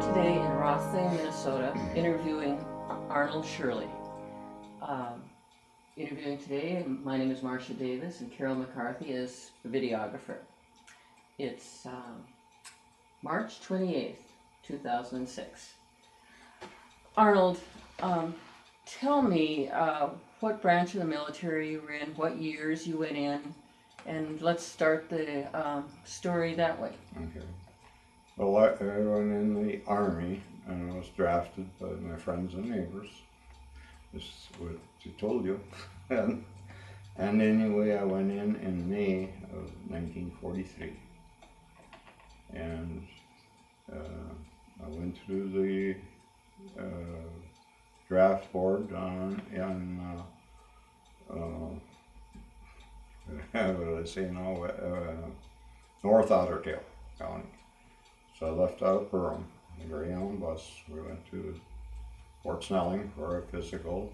today in Rothsay, Minnesota, interviewing Arnold Shirley. Um, Interviewing today, my name is Marcia Davis, and Carol McCarthy is the videographer. It's March 28th, 2006. Arnold, tell me what branch of the military you were in, what years you went in, and let's start the story that way. Okay. Well, I went in the Army and I was drafted by my friends and neighbors. This is what I told you. and anyway, I went in May of 1943. And I went through the draft board what do I say now? North Ottertail County. So I left out of Perham, a Greyhound bus. We went to Fort Snelling for a physical,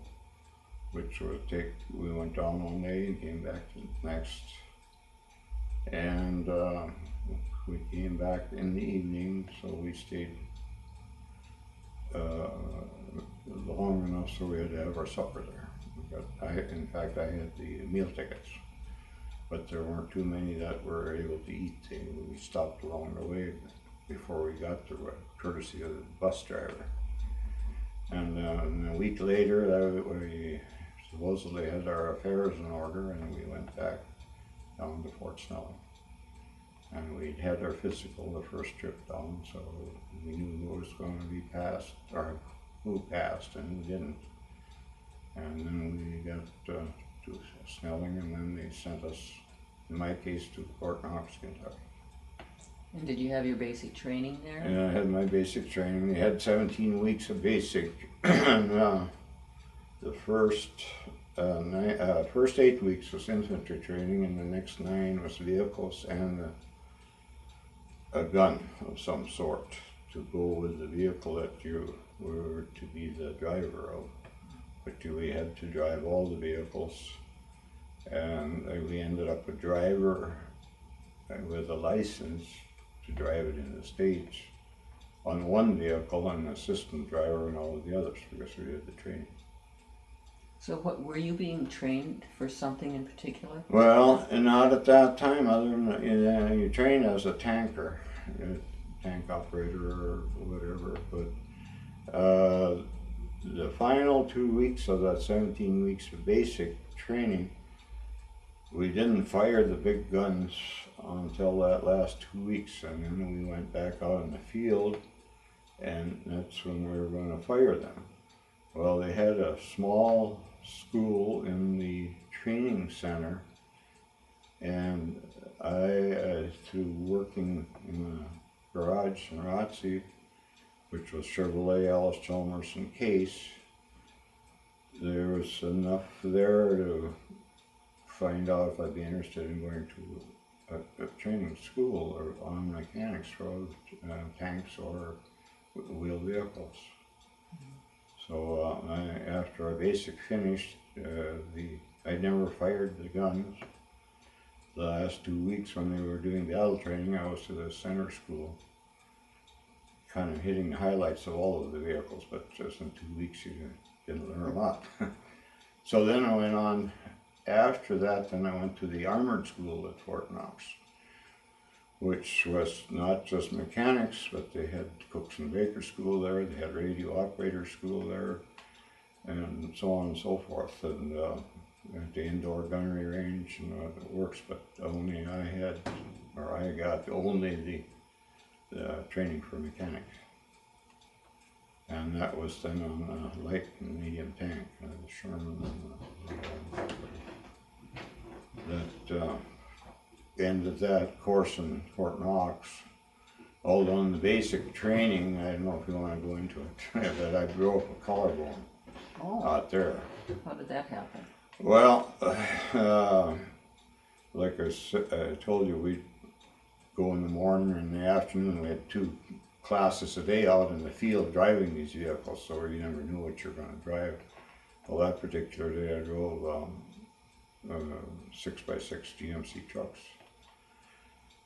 which we went down one day and came back the next. And we came back in the evening, so we stayed long enough so we had to have our supper there. In fact, I had the meal tickets, but there weren't too many that were able to eat. We stopped along the way before we got there, courtesy of the bus driver. And a week later, we supposedly had our affairs in order, and we went back down to Fort Snelling. And we'd had our physical the first trip down, so we knew who was going to be passed, or who passed and who didn't. And then we got to Snelling, and then they sent us, in my case, to Fort Knox, Kentucky. And did you have your basic training there? Yeah, I had my basic training. They had 17 weeks of basic, and the first 8 weeks was infantry training, and the next 9 was vehicles and a gun of some sort to go with the vehicle that you were to be the driver of. But we had to drive all the vehicles, and we ended up a driver with a license to drive it in the States on one vehicle, and an assistant driver on all of the others, because we did the training. So what, were you being trained for something in particular? Well, not at that time, other than you train as a tanker, tank operator or whatever, but the final 2 weeks of that 17 weeks of basic training, we didn't fire the big guns until that last 2 weeks, and then we went back out in the field, and that's when we were going to fire them. Well, they had a small school in the training center, and I, through working in a garage in Rothsay, which was Chevrolet, Alice Chalmers, and Case, there was enough there to find out if I'd be interested in going to a training school or on mechanics for tanks or wheeled vehicles. So after our basic finished, I never fired the guns. The last 2 weeks when they were doing battle training, I was to the center school, kind of hitting the highlights of all of the vehicles, but just in 2 weeks you didn't learn a lot. So then I went on, after that, then I went to the armored school at Fort Knox, which was not just mechanics, but they had cooks and bakers school there, they had radio operator school there, and so on and so forth, and the indoor gunnery range and the works, but only I got only the training for mechanics. And that was then on a light and medium tank, the Sherman, that ended that course in Fort Knox. Although in the basic training, I don't know if you want to go into it, but I broke a collarbone out there. How did that happen? Well, like I told you, we'd go in the morning and in the afternoon. We had 2 classes a day out in the field driving these vehicles, so you never knew what you're going to drive. Well, that particular day I drove 6x6 GMC trucks.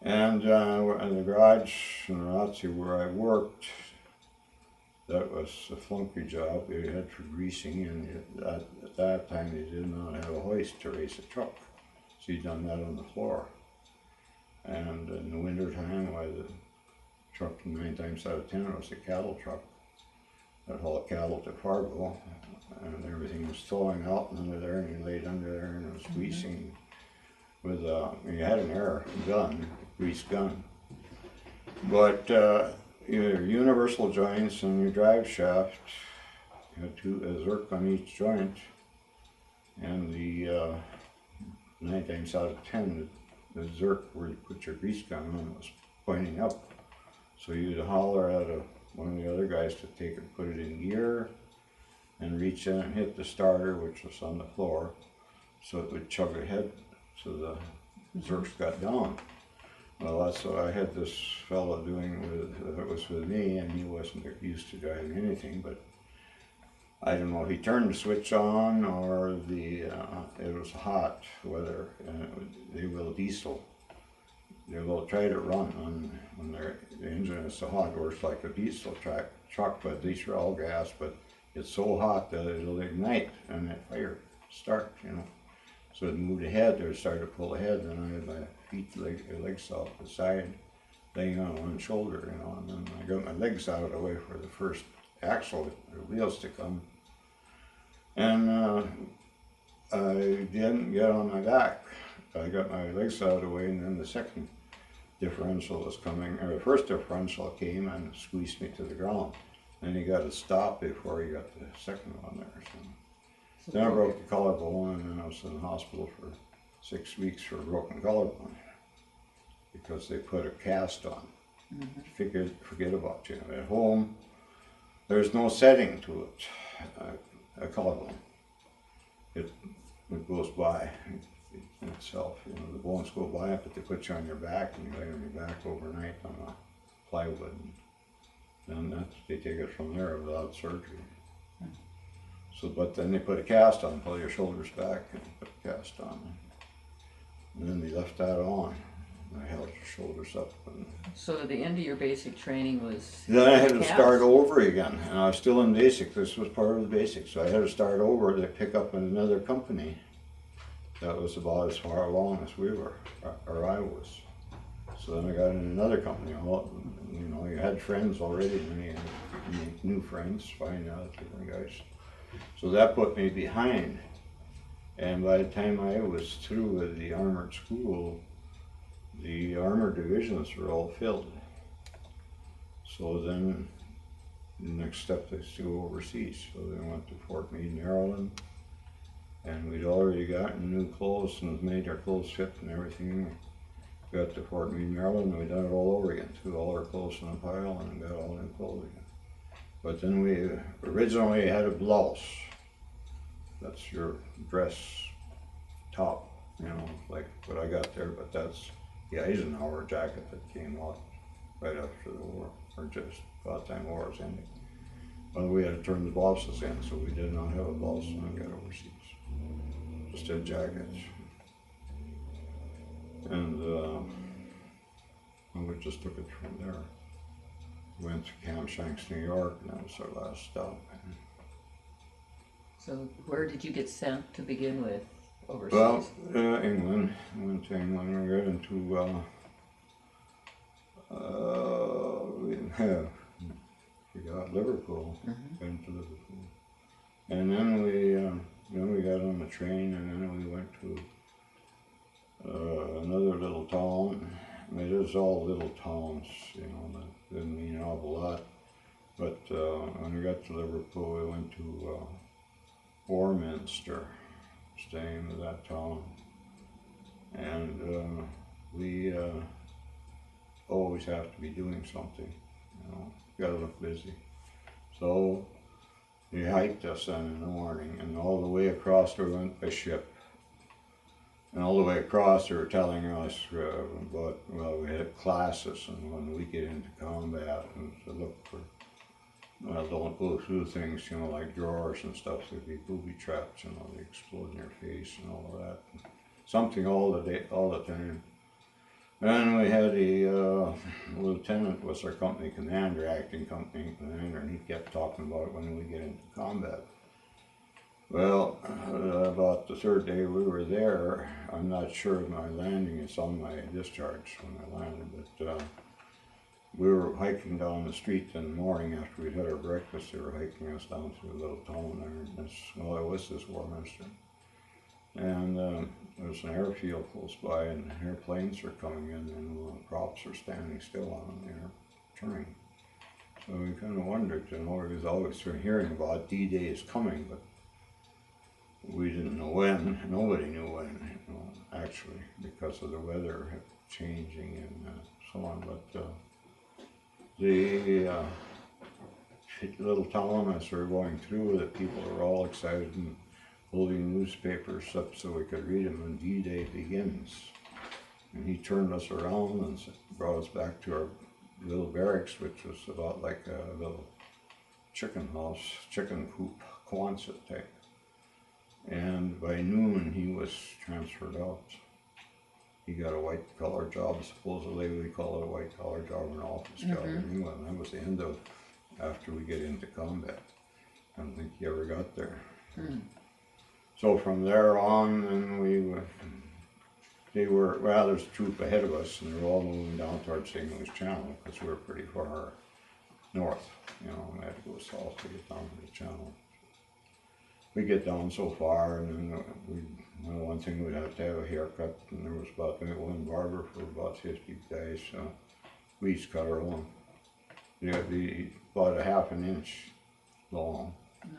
And in the garage in Rothsay where I worked, that was a flunky job we had for greasing, and at that time they did not have a hoist to raise a truck. So you done that on the floor. And in the winter time, why the truck 9 times out of 10 was a cattle truck that hauled cattle to Fargo, and everything was thawing out under there, and you laid under there and it was greasing with you had an air gun, grease gun. But your universal joints and your drive shaft, you had a Zerk on each joint, and the 9 times out of 10, the Zerk where you put your grease gun on was pointing up. So you'd holler at one of the other guys to take it, put it in gear, and reach in and hit the starter, which was on the floor, so it would chug ahead, so the Zerks got down. Well, that's what I had this fellow doing with, it was with me, and he wasn't used to driving anything, but I don't know, he turned the switch on, or it was hot weather, and they will diesel. They will try to run when the engine is so hot, it works like a diesel truck, but these are all gas, but it's so hot that it'll ignite and that fire start, you know. So it moved ahead, or it started to pull ahead, and I had my legs off the side, laying on one shoulder, you know, and then I got my legs out of the way for the first axle, the wheels to come. And I didn't get on my back. I got my legs out of the way, and then the second differential was coming, or the first differential came and squeezed me to the ground. Then he got to stop before he got the second one there. So then I broke the collarbone, and then I was in the hospital for 6 weeks for a broken collarbone because they put a cast on. Forget about you. At home, there's no setting to it. A collarbone, it goes by itself. You know, the bones go by it, but they put you on your back, and you lay on your back overnight on a plywood. And then they take it from there without surgery. So, but then they put a cast on, pull your shoulders back, and put a cast on. And then they left that on. I held your shoulders up. And so the end of your basic training was... Then I had to start over again, and I was still in basic. This was part of the basic, so I had to start over to pick up in another company that was about as far along as we were, or I was. So then I got in another company. You know, you had friends already, many new friends, finding out different guys. So that put me behind. And by the time I was through with the armored school, the armored divisions were all filled. So then the next step is to go overseas. So they went to Fort Meade, Maryland, and we'd already gotten new clothes and made our clothes fit and everything. Got to Fort Meade, Maryland, and we done it all over again. Threw all our clothes in a pile and got all new clothes again. But then we originally had a blouse. That's your dress top, you know, like what I got there, but that's the Eisenhower jacket that came out right after the war, or just about the time the war was ending. Well, we had to turn the blouses in, so we did not have a blouse when I got overseas. Just had jackets. And we just took it from there. Went to Camp Shanks, New York, and that was our last stop. So where did you get sent to begin with overseas? Well, England. I went to England. We got into we got Liverpool. Got into Liverpool, and then we got on the train, and then we went to another little town. I mean, it was all little towns, you know, that didn't mean an awful lot. But when we got to Liverpool, we went to Warminster, staying in that town. And we always have to be doing something, you know, gotta look busy. So he hiked us then in the morning, and all the way across we went by ship. And all the way across, they were telling us about, well, we had classes, and when we get into combat, and to look for, well, don't go through things, you know, like drawers and stuff. There'd be booby traps, you know, they explode in your face and all of that. Something all the time. And we had a lieutenant was our company commander, acting company commander, and he kept talking about it when we get into combat. Well, about the third day we were there, I'm not sure of my landing, it's on my discharge when I landed, but we were hiking down the street in the morning after we'd had our breakfast. They were hiking us down through a little town there. Well, it was this Warminster. And there was an airfield close by, and airplanes were coming in, and props were standing still on them there, turning. So we kind of wondered, we was always hearing about D-Day is coming, but we didn't know when. Nobody knew when, actually, because of the weather changing and so on. But the little town, as we were going through, the people were all excited and holding newspapers up so we could read them when D-Day begins. And he turned us around and brought us back to our little barracks, which was about like a little chicken house, chicken coop, Quonset type. And by noon he was transferred out. He got a white collar job, supposedly we call it a white collar job, an office job in England. That was the end of after we get into combat. I don't think he ever got there. So from there on, then there's a troop ahead of us, and they were all moving down towards the English Channel because we were pretty far north. We had to go south to get down to the Channel. We get down so far, and then one thing we'd have to have a haircut, and there was about one barber for about 50 guys. So we each cut our own. It'd be about a half an inch long.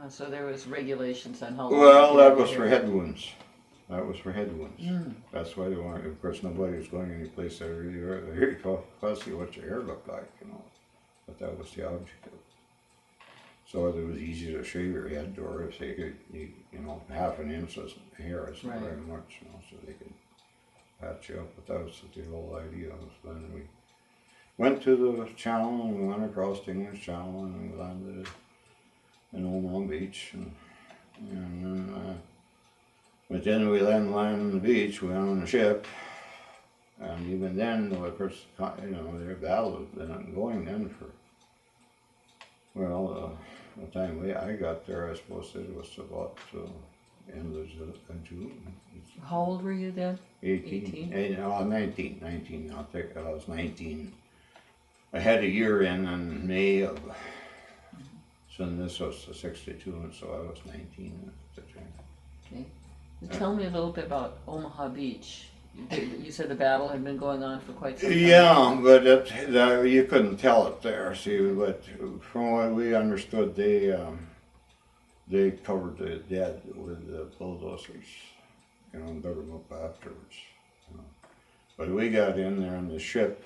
So there was regulations on how long. Well, that was for head wounds. That was for head wounds. That's why they wanted. Of course, nobody was going any place that really very fussy what your hair looked like, But that was the objective. So it was easy to shave your head, or if they could, half an inch of hair isn't very much, so they could patch you up. But that was the whole idea. Was then we went to the Channel, and we went across the English Channel, and we landed in Omaha Beach, but then we landed on the beach. We went on the ship, and even then, of course, their battle had been going then for the time I got there. I suppose it was about end of June. How old were you then? 18? 19. I was 19. I had a year in May of. So this was 62, and so I was 19 at the time. Okay. Tell me a little bit about Omaha Beach. You said the battle had been going on for quite some time. Yeah, but you couldn't tell it there. See, but from what we understood, they covered the dead with the bulldozers, and dug them up afterwards. But we got in there on the ship,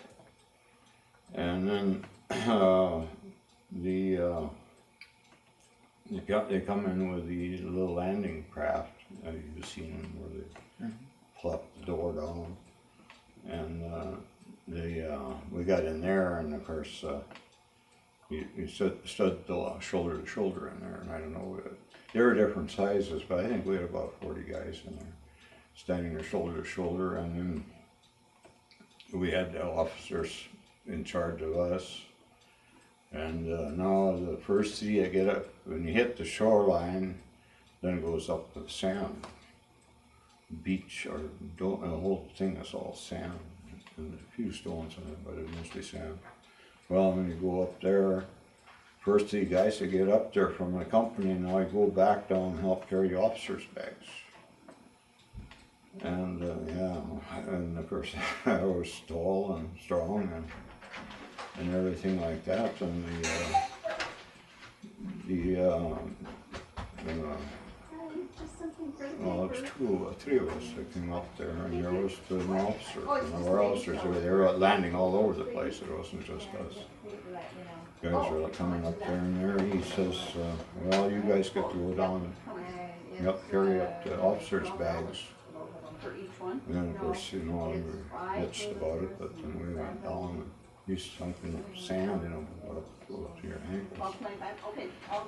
and then they come in with the little landing craft. You've seen them where they plop the door down, and we got in there, and of course you stood shoulder to shoulder in there, and I don't know, there were different sizes, but I think we had about 40 guys in there, standing there shoulder to shoulder, and then we had the officers in charge of us. And now the first sea I get up, when you hit the shoreline, then it goes up to the sand. Beach, or the whole thing is all sand, and a few stones in it, but it's mostly sand. Well, when you go up there, first the guys that get up there from the company, now I go back down and help carry the officers' bags. And and of course I was tall and strong and everything like that, and well, it's three of us that came up there, and there was an officer, and our officers they were landing all over the place. It wasn't just us. Guys were coming up there, and there he says, well, you guys get to go down and carry up the officers' bags. And then, of course, we were bitched about it, but then we went down and he sunk in sand, up to your ankles.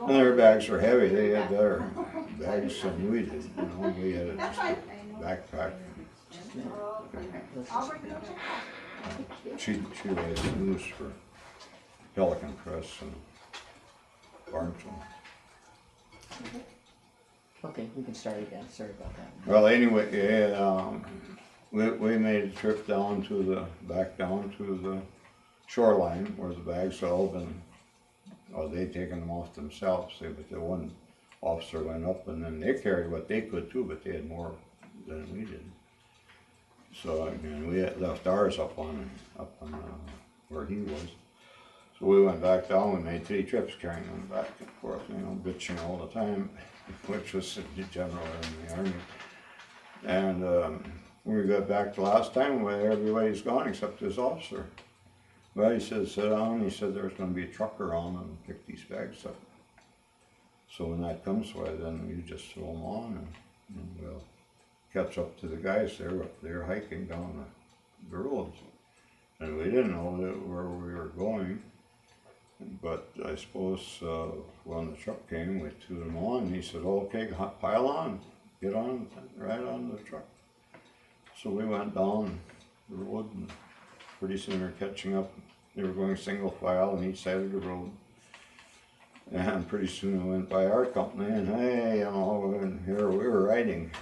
And their bags were heavy. They had better bags than we did. We had a backpack. She raised moose for Pelican Press and Barnstone. Okay, we can start again. Sorry about that. Well, anyway, yeah, we made a trip back down to the shoreline where the bags had all been, well, they'd taken them off themselves, but the one officer went up and then they carried what they could too, but they had more than we did. So, and we had left ours up on where he was. So we went back down, we made 3 trips carrying them back and forth, bitching all the time, which was the general in the army. And when we got back the last time, everybody's gone except this officer. Well, he said, sit down, he said there's going to be a truck around and pick these bags up. So when that comes, then you just throw them on and we'll catch up to the guys there. They're hiking down the roads. And we didn't know where we were going. But I suppose when the truck came, we threw them on. And he said, okay, pile on, get on, right on the truck. So we went down the road, and pretty soon we were catching up. They were going single file on each side of the road. And pretty soon we went by our company, and hey, and here we were riding.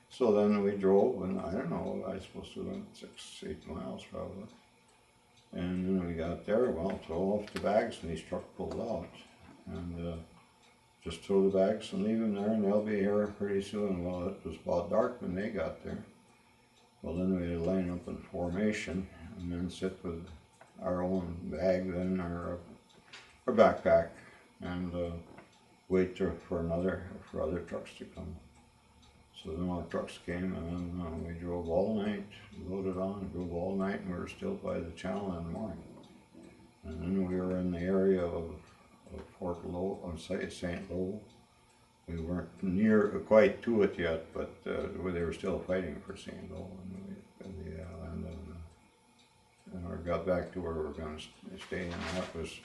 So then we drove, and I don't know, I suppose we went 6-8 miles probably. And then we got there, well, throw off the bags, and these truck pulled out. And just throw the bags and leave them there, and they'll be here pretty soon. Well, it was about dark when they got there. Well, then we had to line up in formation, and then sit with our own bag, then our backpack, and wait for other trucks to come. So then all the trucks came, and then we drove all night, loaded on, drove all night, and we were still by the channel in the morning. And then we were in the area of Fort Low, St. Lowell. We weren't quite to it yet, but they were still fighting for St. Lowell, and we landed, and we got back to where we were going to stay, and that was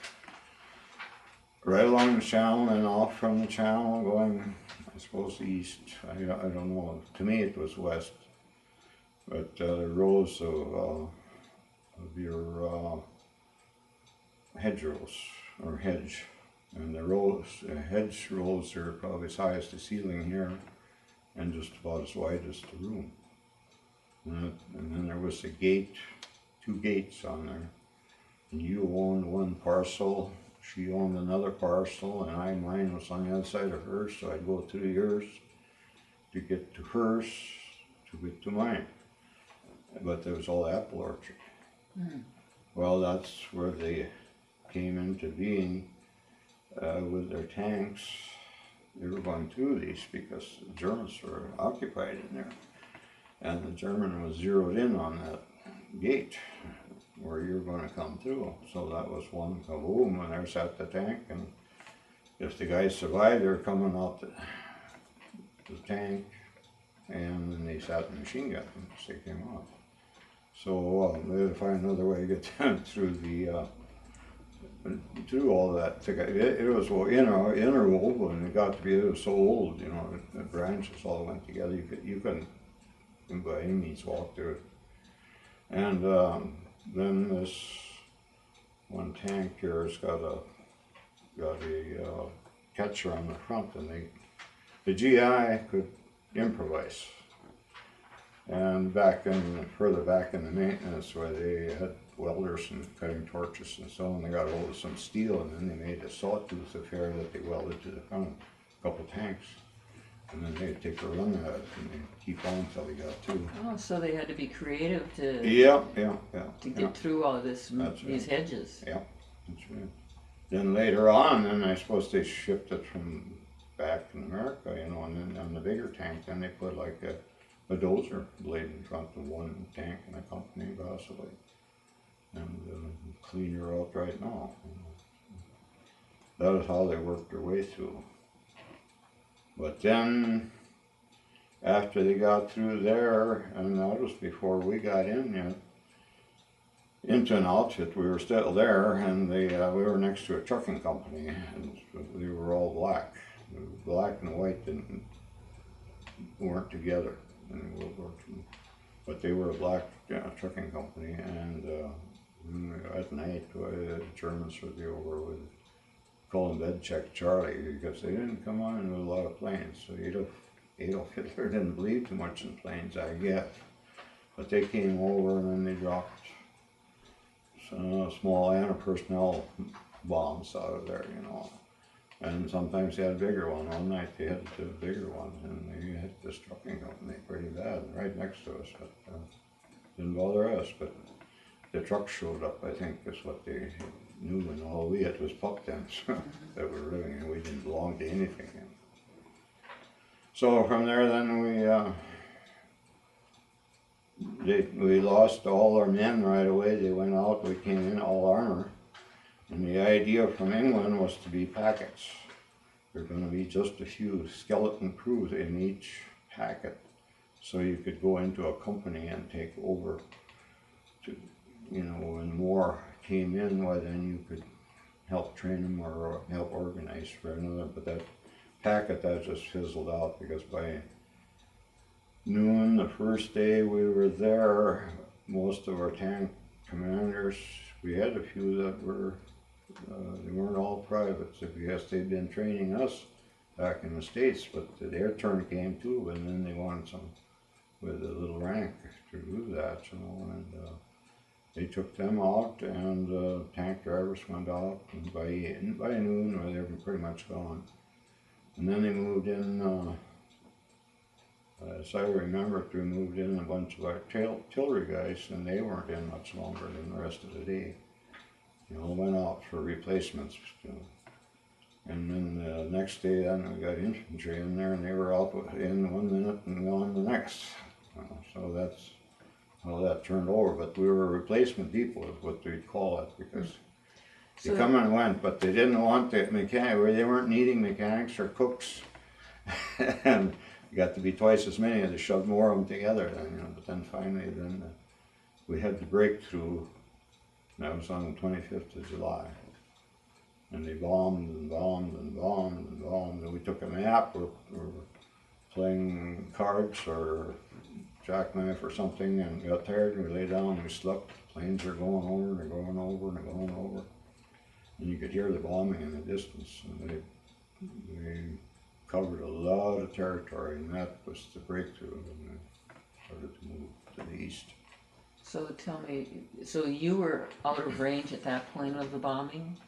right along the channel, and off from the channel going, I suppose, east. I don't know. To me it was west. But the rows of your hedgerows, or hedge. And the hedge rows are probably as high as the ceiling here, and just about as wide as the room. And then there was a gate, 2 gates on there. And you owned one parcel, she owned another parcel, and mine was on the other side of hers, so I'd go through yours to get to hers, to get to mine. But there was all apple orchard. Mm. Well, that's where they came into being with their tanks. They were going through these because the Germans were occupied in there. And the German was zeroed in on that gate where you're going to come through. So that was one kaboom, and there's at the tank, and if the guys survived, they're coming out the tank, and then they sat in the machine gun as they came off. So they had to find another way to get them through all that. It was interwoven, and it got to be, it was so old, the branches all went together. You couldn't by any means walk through it. And then this one tank here has got a catcher on the front, and the GI could improvise. And further back in the maintenance, where they had welders and cutting torches and so on, they got hold of some steel, and then they made a sawtooth affair that they welded to the front of a couple tanks. And then they'd take a run at it, and they'd keep on until they got through. Oh, so they had to be creative to get through all this, these hedges. Yeah, that's right. Then later on, I suppose they shipped it from back in America, and then on the bigger tank, then they put like a dozer blade in front of one tank in a company, possibly, and clean her out right now. That is how they worked their way through. But then, after they got through there, and that was before we got in yet, into an outfit, we were still there, and we were next to a trucking company, and we were all black. Black and white weren't together in World War II. but they were a black trucking company, and at night the Germans would be over with call him bed check Charlie, because they didn't come on with a lot of planes. So Adolf Hitler didn't believe too much in planes, I guess. But they came over and then they dropped some small anti-personnel bombs out of there, you know. And sometimes they had a bigger one. One night they had a bigger one, and they hit this trucking company pretty bad, right next to us. But didn't bother us. But the truck showed up, I think, is what they knew, and all we had was pup tents that were living in. We didn't belong to anything. So from there, then we lost all our men right away. They went out. We came in all armor, and the idea from England was to be packets. There were going to be just a few skeleton crews in each packet, so you could go into a company and take over. To, you know, when more came in, well, then you could help train them or help organize for another. But that packet, that just fizzled out, because by noon the first day we were there, most of our tank commanders, we had a few that were, they weren't all privates. I guess they'd been training us back in the States, but their turn came too, and then they wanted some with a little rank to do that, you know, and they took them out, and tank drivers went out, and by noon they were pretty much gone. And then they moved in, as I remember, we moved in a bunch of our artillery guys, and they weren't in much longer than the rest of the day. You know, went out for replacements. You know. And then the next day, then we got infantry in there, and they were out in 1 minute and gone the next. You know, so that's how that turned over. But we were a replacement depot, is what we'd call it, because they come and went, but they didn't want the mechanic. They weren't needing mechanics or cooks, and you got to be twice as many. They shoved more of them together. Then, you know. But then finally, then we had the breakthrough. And that was on the 25th of July. And they bombed and bombed and bombed and bombed. And we took a map. We're playing cards or jackknife or something, and got tired, and we lay down and we slept. Planes are going over, and they're going over, and they're going over. And you could hear the bombing in the distance. And they covered a lot of territory, and that was the breakthrough. And they started to move to the east. So tell me, so you were out of range at that point of the bombing?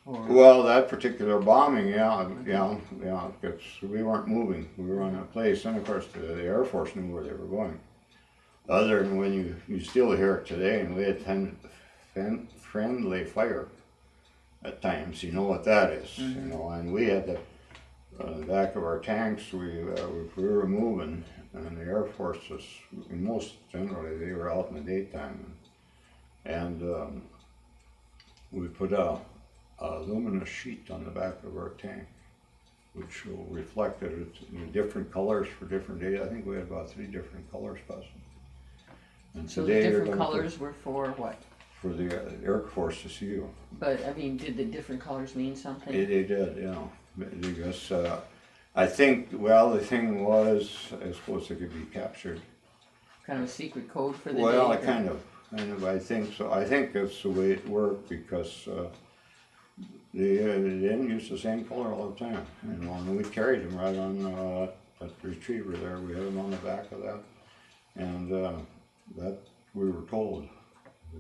Or? Well, that particular bombing, yeah, because we weren't moving. We were on a place, and of course the Air Force knew where they were going. Other than when you still hear it today, and we had friendly fire at times. You know what that is, you know. And we had the back of our tanks. We were moving, and the Air Force was most generally they were out in the daytime, and we put a luminous sheet on the back of our tank, which reflected it in different colors for different days. I think we had about 3 different colors possible. And so the different colors were for what? For the Air Force to see you. But I mean, did the different colors mean something? They did, you know. Because I think, well, the thing was, I suppose it could be captured. Kind of a secret code for the well, day? kind of, I think so. I think that's the way it worked, because they didn't use the same color all the time. You know, and we carried them right on that retriever there. We had them on the back of that, and that we were told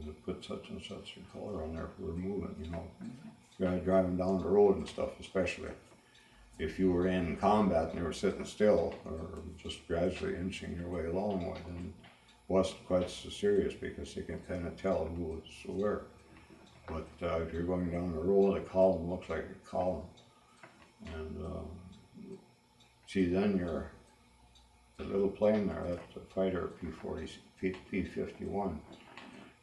to put such and such a color on there if we were moving. You know, driving down the road and stuff, especially if you were in combat and you were sitting still or just gradually inching your way along, then it wasn't quite so serious, because they can kind of tell who was where. But if you're going down the road, a column looks like a column. And see, then the little plane there, that's a fighter P-51.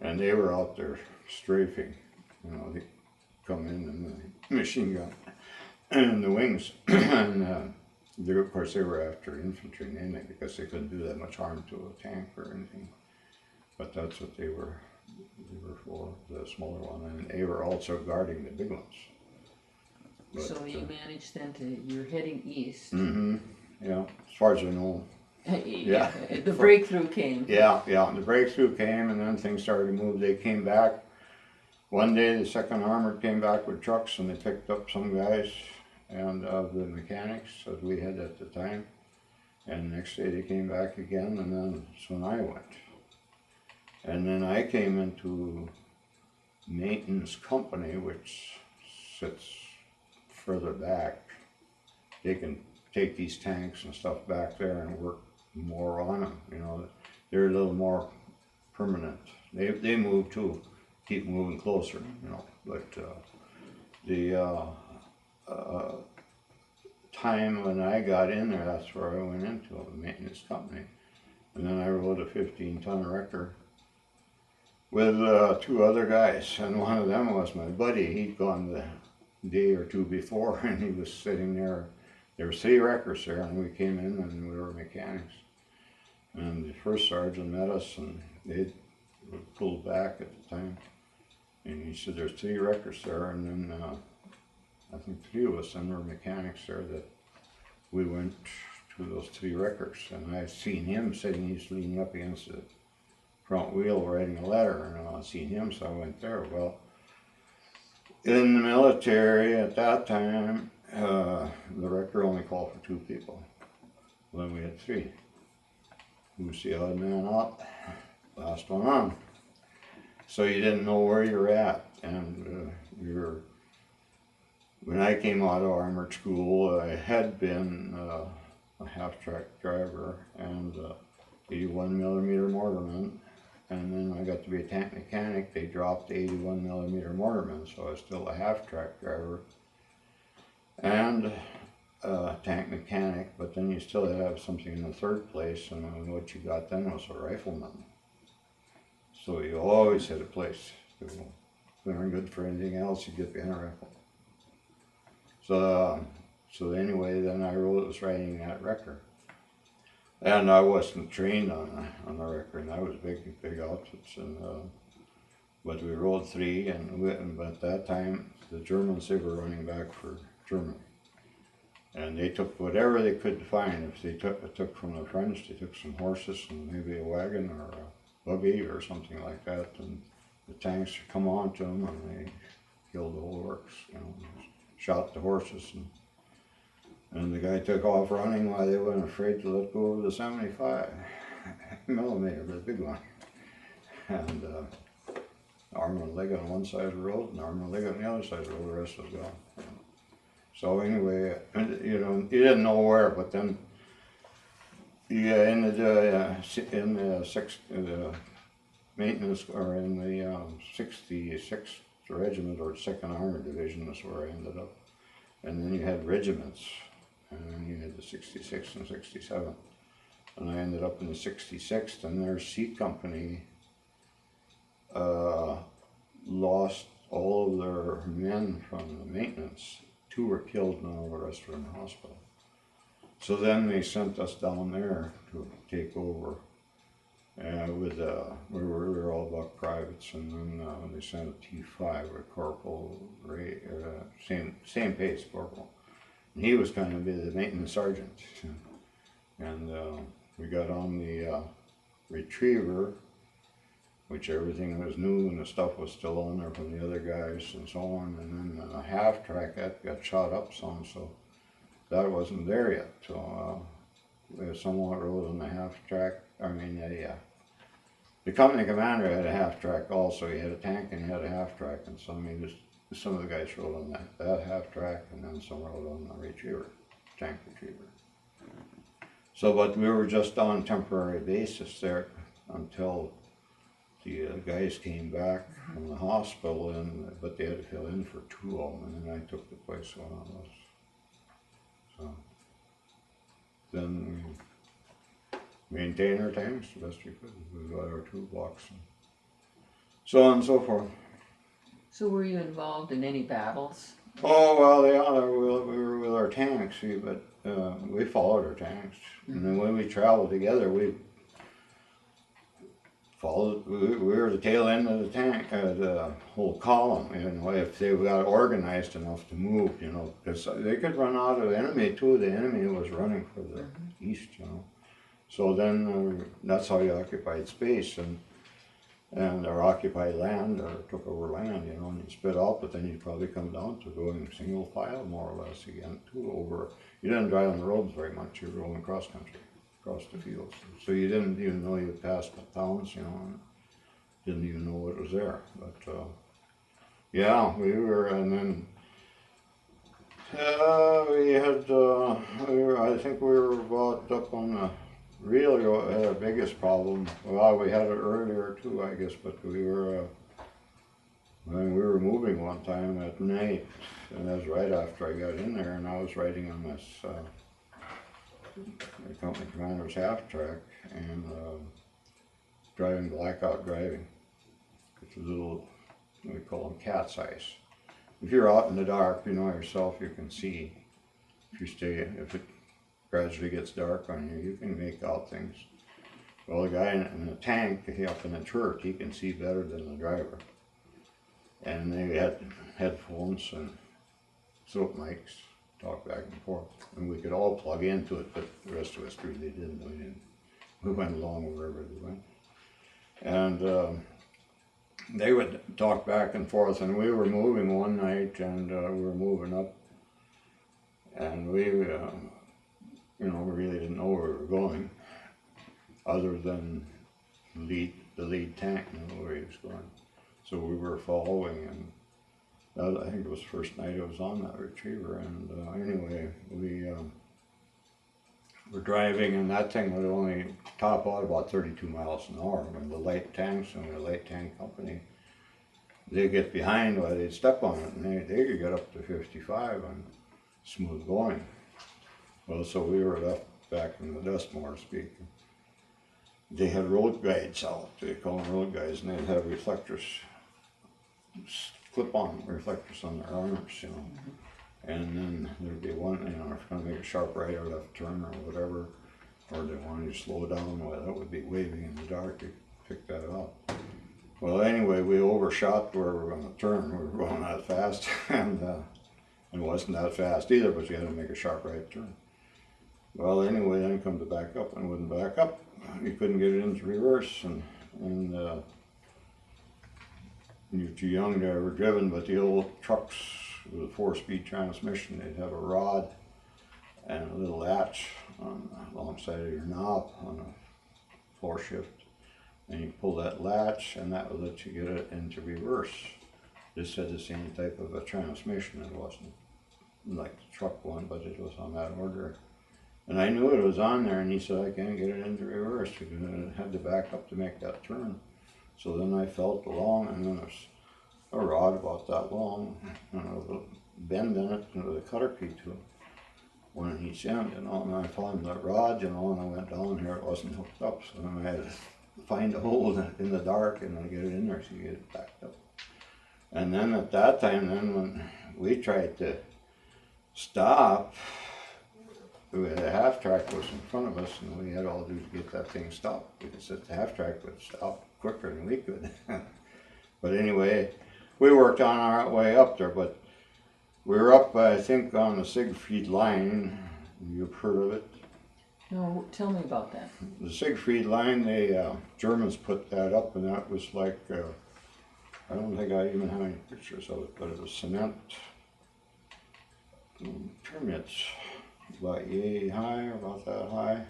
And they were out there strafing. You know, they come in and the machine gun and the wings. And of course they were after infantry mainly, because they couldn't do that much harm to a tank or anything. But that's what they were for, the smaller one, and they were also guarding the big ones. But, so you managed then to, you're heading east. Yeah, as far as I know. Yeah, the breakthrough came. Yeah, the breakthrough came, and then things started to move. They came back. One day, the 2nd Armored came back with trucks, and they picked up some guys and of the mechanics that we had at the time. And the next day they came back again, and then that's when I went. And then I came into maintenance company, which sits further back. They can take these tanks and stuff back there and work more on them. You know, they're a little more permanent. They move too, keep moving closer. You know, but the time when I got in there, that's where I went into the maintenance company, and then I rode a 15-ton wrecker with 2 other guys, and one of them was my buddy. He'd gone the day or 2 before, and he was sitting there. There were 3 wreckers there, and we came in, and we were mechanics. And the first sergeant met us, and they were pulled back at the time. And he said, "There's 3 wreckers there," and then I think 3 of us then were mechanics there that we went to those 3 wreckers. And I seen him sitting, he's leaning up against the front wheel writing a letter, and I seen him, so I went there. Well, in the military at that time, the wrecker only called for 2 people. Well, then we had 3. Who was the odd man out? Last one on. So you didn't know where you were at, and when I came out of armored school, I had been a half-track driver and 81mm mortarman, and then I got to be a tank mechanic. They dropped the 81mm mortarman, so I was still a half-track driver and tank mechanic, but then you still had to have something in the 3rd place, and what you got then was a rifleman. So you always had a place. If you weren't good for anything else, you'd get behind a rifle. So anyway, then I was riding that wrecker. And I wasn't trained on the wrecker, and I was big outfits, and but we rode 3, but at that time, the Germans, they were running back for Germany. And they took whatever they could find. If they took from the French, they took some horses and maybe a wagon or a buggy or something like that, and the tanks would come on to them, and they killed the whole works, you know, shot the horses, and the guy took off running while they weren't afraid to let go of the 75 millimeter, the big one. And arm and leg on one side of the road, and arm and leg on the other side of the road, the rest was gone. So anyway, you know, you didn't know where, but then in the maintenance, or in the 66th Regiment or 2nd Armored Division is where I ended up. And then you had regiments, and then you had the 66th and 67th. And I ended up in the 66th, and their C Company lost all of their men from the maintenance. 2 were killed, and all the rest were in the hospital. So then they sent us down there to take over. We were all buck privates, and then they sent a T5 with Corporal Ray, same pace Corporal. And he was kind of the maintenance sergeant. And we got on the Retriever, which everything was new and the stuff was still on there from the other guys and so on. And then half-track, that got shot up some, so that wasn't there yet. So we somewhat rode on the half-track. I mean, the company commander had a half-track also. He had a tank and he had a half-track, and some of the guys rode on that half-track, and then some rode on the Retriever, tank Retriever. So, but we were just on temporary basis there until the guys came back from the hospital, but they had to fill in for 2 of them, and then I took the place of one of those. So then we maintained our tanks the best we could. We got our toolbox and so on and so forth. So were you involved in any battles? Oh, well, yeah, we were with our tanks, see, but we followed our tanks. Mm-hmm. And then when we traveled together, we were the tail end of the tank, the whole column, you know, if they got organized enough to move, you know, because they could run out of the enemy too. The enemy was running for the east, you know. So then that's how you occupied space or occupied land or took over land, you know, and you split out, but then you'd probably come down to going single file more or less again too over. You didn't drive on the roads very much, you were going cross country, across the fields. So you didn't even know you passed the towns, you know, and didn't even know what was there. But yeah, we were, and then we had, I think we were about up on the, really our biggest problem. Well, we had it earlier too, I guess, but when we were moving one time at night, and that was right after I got in there, and I was riding on this the company commander's half track and driving blackout driving. It's a little, we call them cat's eyes. If you're out in the dark, you know yourself, you can see. If it gradually gets dark on you, you can make out things. Well, the guy in the tank, up in the turret, he can see better than the driver. And they had headphones and soap mics, talk back and forth. And we could all plug into it, but the rest of us really didn't. We went along wherever they went. And they would talk back and forth, and we were moving one night, and we were moving up, and we, you know, we really didn't know where we were going, other than the lead tank knew where he was going. So we were following, and I think it was the first night I was on that retriever, and anyway, we were driving, and that thing would only top out about 32 miles an hour. When the light tanks and the light tank company, they get behind, well, they'd step on it, and they could get up to 55 and smooth going. Well, so we were left back in the dust, more to speak. They had road guides out, they call them road guides, and they'd have reflectors, clip-on reflectors on their arms, you know. And then there'd be one, you know, if you're gonna make a sharp right or left turn or whatever, or they wanted to slow down, well, that would be waving in the dark to pick that up. Well, anyway, we overshot where we were gonna turn. We were going that fast, and it wasn't that fast either, but you had to make a sharp right turn. Well, anyway, then come to back up, and it wouldn't back up. You couldn't get it into reverse, and you're too young to ever driven, but the old trucks with a 4-speed transmission, they'd have a rod and a little latch alongside of your knob on a 4-shift, and you pull that latch, and that would let you get it into reverse. This had the same type of a transmission. It wasn't like the truck one, but it was on that order. And I knew it was on there, and he said, I can't get it into reverse. You had to back up to make that turn. So then I felt along, and then there's a rod about that long, and a bend in it, and with a cutter key to it, one on each end, you know, and I found that rod, you know, and I went down here, it wasn't hooked up, so then I had to find a hole in the dark and then get it in there so you get it backed up. And then at that time, then when we tried to stop, the half track was in front of us, and we had all to do to get that thing stopped, because the half track would stop quicker than we could. But anyway, we worked on our way up there, but we were up, I think, on the Siegfried line. You've heard of it? No, tell me about that. The Siegfried line, the Germans put that up, and that was like, I don't think I even have any pictures of it, but it was cement pyramids, about yay high, about that high.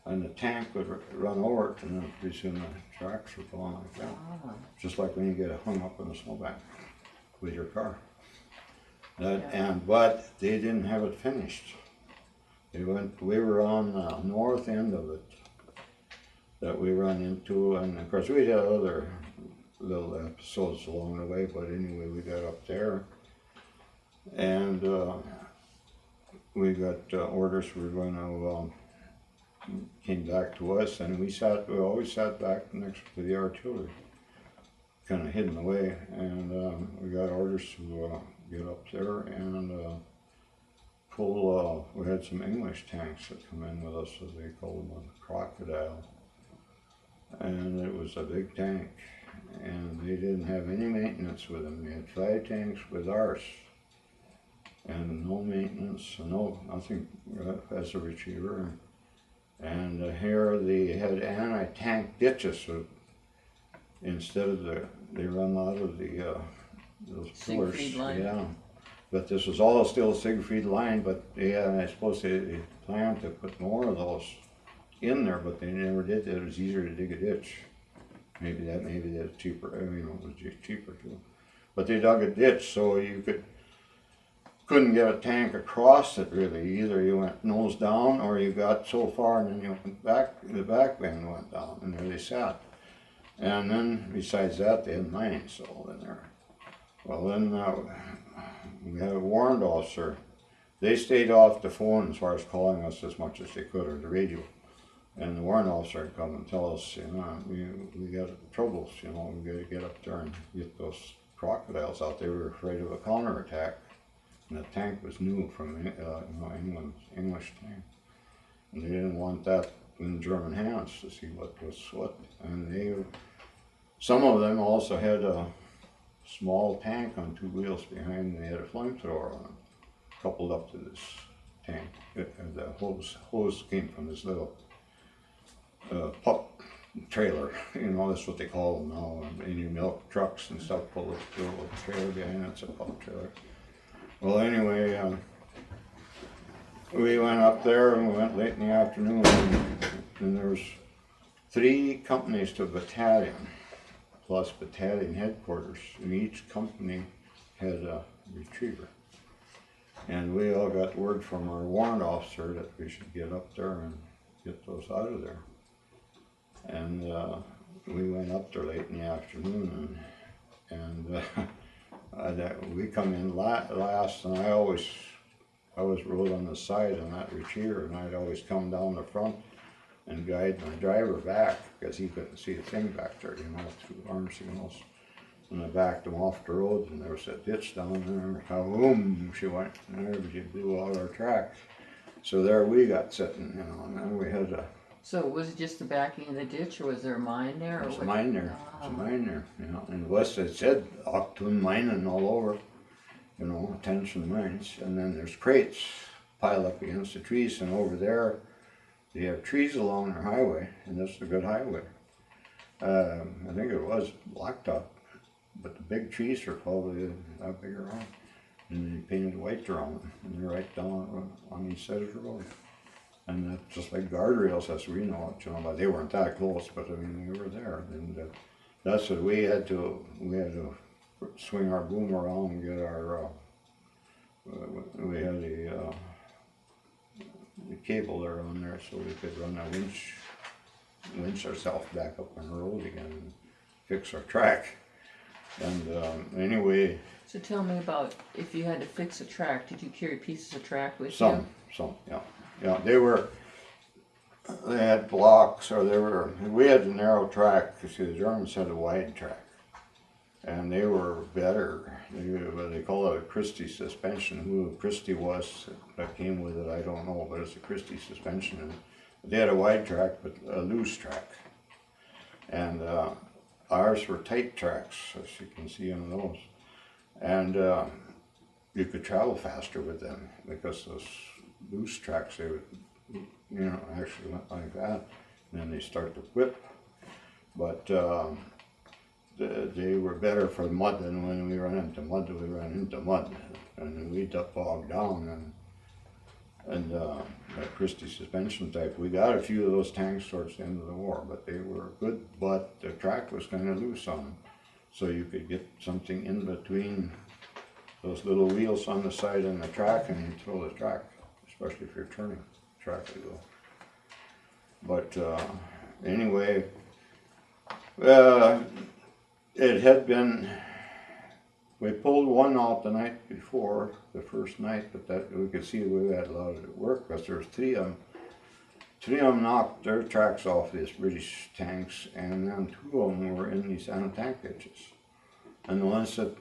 And the tank would run over it, and then pretty soon the tracks would go on like that. Ah. Just like when you get hung up in a snowbank with your car. But they didn't have it finished. We were on the north end of it that we run into, and of course we had other little episodes along the way, but anyway, we got up there, and we got orders we were going to, came back to us, and we always sat back next to the artillery, kind of hidden away, and we got orders to get up there and pull, we had some English tanks that come in with us, as they called them, a crocodile, and it was a big tank, and they didn't have any maintenance with them. They had 5 tanks with ours, and no maintenance, nothing as a retriever. And here they had anti-tank ditches, so instead of they run out of those pillars. Siegfried line. Yeah. But this was all still Siegfried line, but yeah, I suppose they planned to put more of those in there, but they never did. It was easier to dig a ditch. Maybe that's cheaper. I mean, it was just cheaper too. But they dug a ditch so you couldn't get a tank across it really. Either you went nose down or you got so far and then you went back. The back bend went down, and there they sat. And then besides that, they had mines all in there. Well, then we had a warrant officer. They stayed off the phone as far as calling us as much as they could, or the radio. And the warrant officer would come and tell us, you know, we got troubles, you know, we got to get up there and get those crocodiles out. They were afraid of a counterattack. And the tank was new from English tank. And they didn't want that in German hands to see what was what. And some of them also had a small tank on 2 wheels behind, and they had a flamethrower on it, coupled up to this tank. The hose came from this little pup trailer, you know, that's what they call them now. And your milk trucks and stuff pull a little trailer behind it, it's a pup trailer. Well, anyway, we went up there and we went late in the afternoon, and there was 3 companies to battalion, plus battalion headquarters, and each company had a retriever. And we all got word from our warrant officer that we should get up there and get those out of there. And we went up there late in the afternoon, and we come in last, and I always rode on the side on that retriever, and I'd always come down the front and guide my driver back, because he couldn't see a thing back there, you know, through arm signals. And I backed him off the road, and there was a ditch down there, boom, she went, and there she blew out our track. So there we got sitting, you know, and then we had a... So was it just the backing of the ditch, or was there a mine there? There's a mine there, there's a mine there, you know, and west it said Octoon mining all over, you know, attention mines. And then there's crates piled up against the trees, and over there they have trees along their highway, and this is a good highway. I think it was blacktop, but the big trees are probably that big around, and they painted white around them, and they're right down on each side of the road. And that's just like guardrails as we know it, you know, but they weren't that close, but I mean, we were there. And that's what we had to swing our boom around and get our, we had the cable there on there so we could run a winch ourselves back up on the road again and fix our track. And anyway. So tell me about, if you had to fix a track, did you carry pieces of track with you? Some, yeah. Yeah, they had blocks, or we had a narrow track, because the Germans had a wide track. And they were better. They call it a Christie suspension. Who Christie was that came with it, I don't know, but it's a Christie suspension. And they had a wide track, but a loose track. And ours were tight tracks, as you can see on those. And you could travel faster with them, because those loose tracks, they would, you know, actually went like that, and then they start to whip. But they were better for mud, than when we ran into mud, and we'd bog down, and that Christie suspension type. We got a few of those tanks towards the end of the war, but they were good, but the track was kind of loose on them, so you could get something in between those little wheels on the side and the track, and you throw the track, especially if you're turning track to go. But anyway, it had been, we pulled one out the night before, the first night, but that we could see we had a lot of work, because there was 3 of them. 3 of them knocked their tracks off these British tanks, and then 2 of them were in these anti-tank ditches. And the ones that,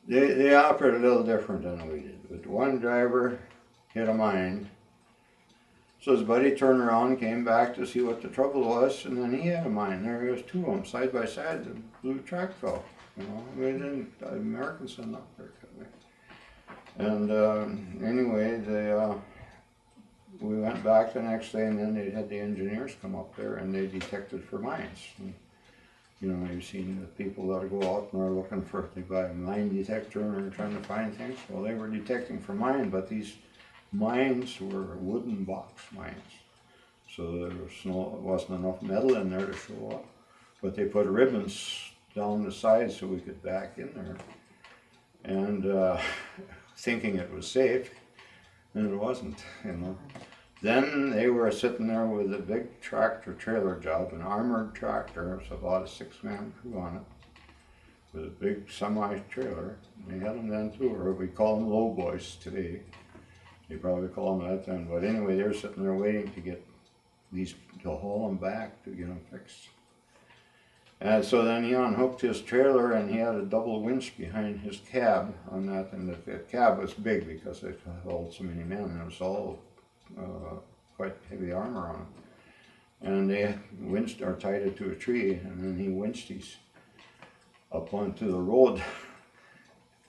they operated a little different than we did. But one driver hit a mine, so his buddy turned around, came back to see what the trouble was, and then he had a mine. There was 2 of them side by side. The blue track fell. You know, we didn't. The Americans didn't operate that way. And anyway, we went back the next day, and then they had the engineers come up there, and they detected for mines. And, you know, you've seen the people that go out and are looking for, they buy a mine detector and are trying to find things. Well, they were detecting for mine, but these mines were wooden box mines. So there wasn't enough metal in there to show up. But they put ribbons down the side so we could back in there. And thinking it was safe, and it wasn't, you know. Then they were sitting there with a big tractor trailer job, an armored tractor. It was about a 6-man crew on it, with a big semi-trailer. They had them then too, or we call them low boys today. They probably call them that then. But anyway, they were sitting there waiting to get these, to haul them back to get them fixed. And so then he unhooked his trailer, and he had a double winch behind his cab on that, and the cab was big because it held so many men, and it was all quite heavy armor on it. And they winched or tied it to a tree, and then he winched these up onto the road.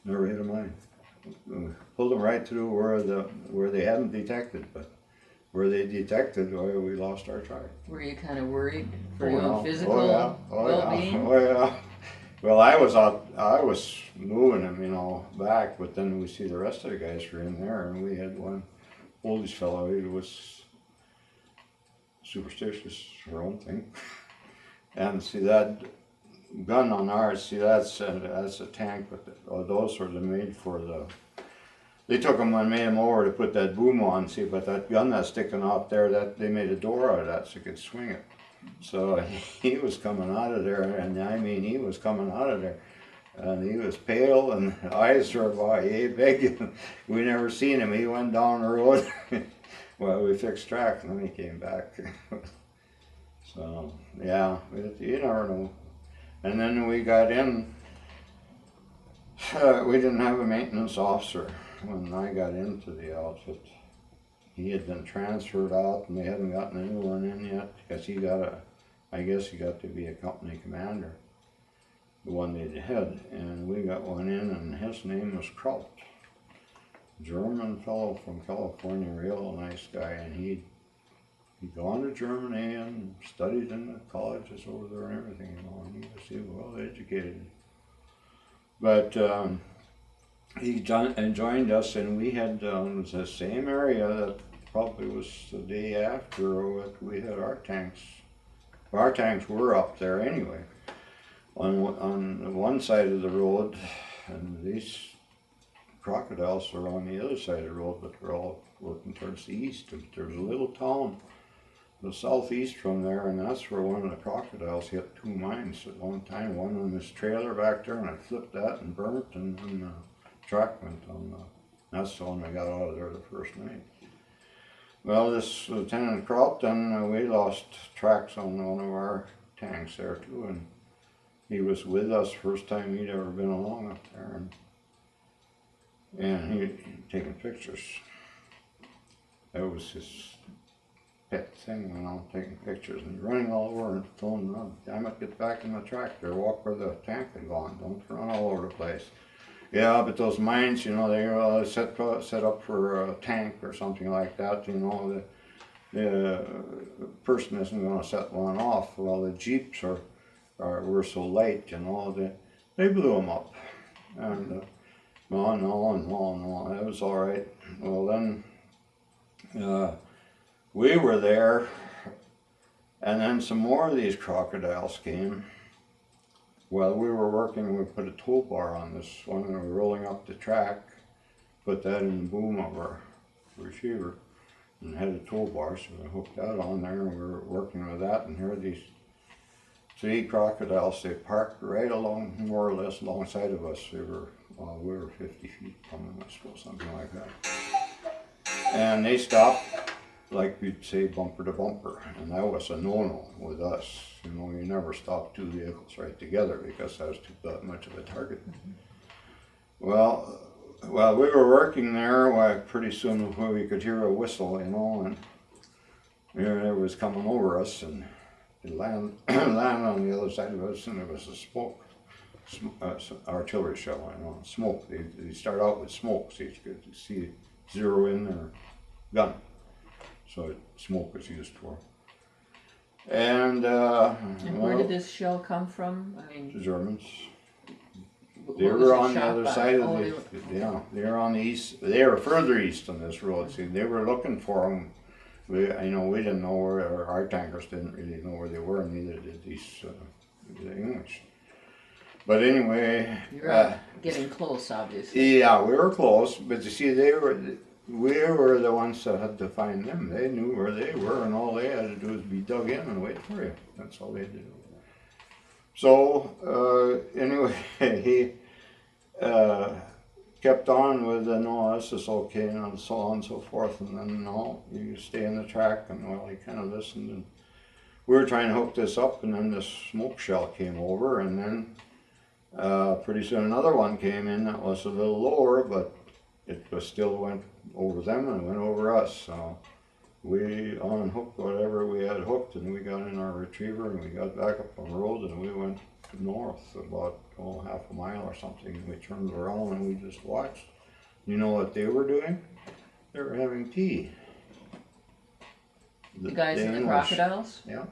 Never hit a mine. Pulled them right through where they hadn't detected, but where they detected, well, we lost our track. Were you kind of worried for your own physical well-being? Oh yeah. Well, I was moving him, you know, back, but then we see the rest of the guys were in there, and we had one oldest fellow. He was superstitious for one thing, and see that gun on ours. See, that's a tank, but those were made for the. They took them and made them over to put that boom on, see, but that gun that's sticking out there, that they made a door out of that so you could swing it. So he was coming out of there, and I mean, he was coming out of there, and he was pale, and eyes were about yay big. We never seen him. He went down the road. Well, we fixed track, and then he came back. So, yeah, you never know. And then we got in, we didn't have a maintenance officer when I got into the outfit. He had been transferred out, and they hadn't gotten anyone in yet, because I guess he got to be a company commander, the one they had, and we got one in, and his name was Kraut. German fellow from California, real nice guy, and he'd gone to Germany and studied in the colleges over there and everything, you know, and he was well educated. But he joined us, and we had it was the same area that probably was the day after we had our tanks. Our tanks were up there anyway, on one side of the road, and these crocodiles were on the other side of the road, but we're all working towards the east. There's a little town the southeast from there, and that's where one of the crocodiles hit 2 mines at one time. One on this trailer back there, and I flipped that and burnt, and then the track went on. That's the one we got out of there the first night. Well, this Lieutenant Cropton, we lost tracks on one of our tanks there too, and he was with us first time he'd ever been along up there, and he taking pictures. That was his pet thing, you know, taking pictures, and running all over and telling them, damn it, get back in the tractor, walk where the tank had gone, don't run all over the place. Yeah, but those mines, you know, they were set up for a tank or something like that, you know, the person isn't going to set one off. Well, the Jeeps were so light, you know, they blew them up. And no, that was all right. Well, then we were there, and then some more of these crocodiles came. While we were working, we put a tow bar on this one, and we were rolling up the track, put that in the boom of our receiver, and had a tow bar, so we hooked that on there, and we were working with that, and here are these 3 crocodiles. They parked right along, more or less, alongside of us. We were 50 feet from them, I suppose, something like that. And they stopped, like we'd say, bumper to bumper, and that was a no-no with us. You know, you never stop 2 vehicles right together, because that was too much of a target. Well, while we were working there, pretty soon we could hear a whistle, you know, and it was coming over us, and it landed on the other side of us, and there was a smoke, artillery shell, you know, smoke. They start out with smoke, so you could see zero in their gun. so smoke was used for. And where did this shell come from? I mean, the Germans. what They was were it on the shot other by? side of Oh, they were on the east. They were further east on this road. See, they were looking for them. We didn't know where, or our tankers didn't really know where they were, and neither did the English. But anyway, You're getting close, obviously. yeah, we were close. But you see, we were the ones that had to find them. They knew where they were, and all they had to do was be dug in and wait for you. That's all they had to do. So anyway, he kept on with no, this is okay, and so on and so forth. And then no, you stay in the track, and well, he kind of listened, and we were trying to hook this up, and then this smoke shell came over, and then pretty soon another one came in that was a little lower, but it was still went over them and went over us. So we unhooked whatever we had hooked, and we got in our retriever, and we got back up on the road, and we went north about half a mile or something, and we turned around and we just watched. You know what they were doing? They were having tea. The guys in the crocodiles? Yeah.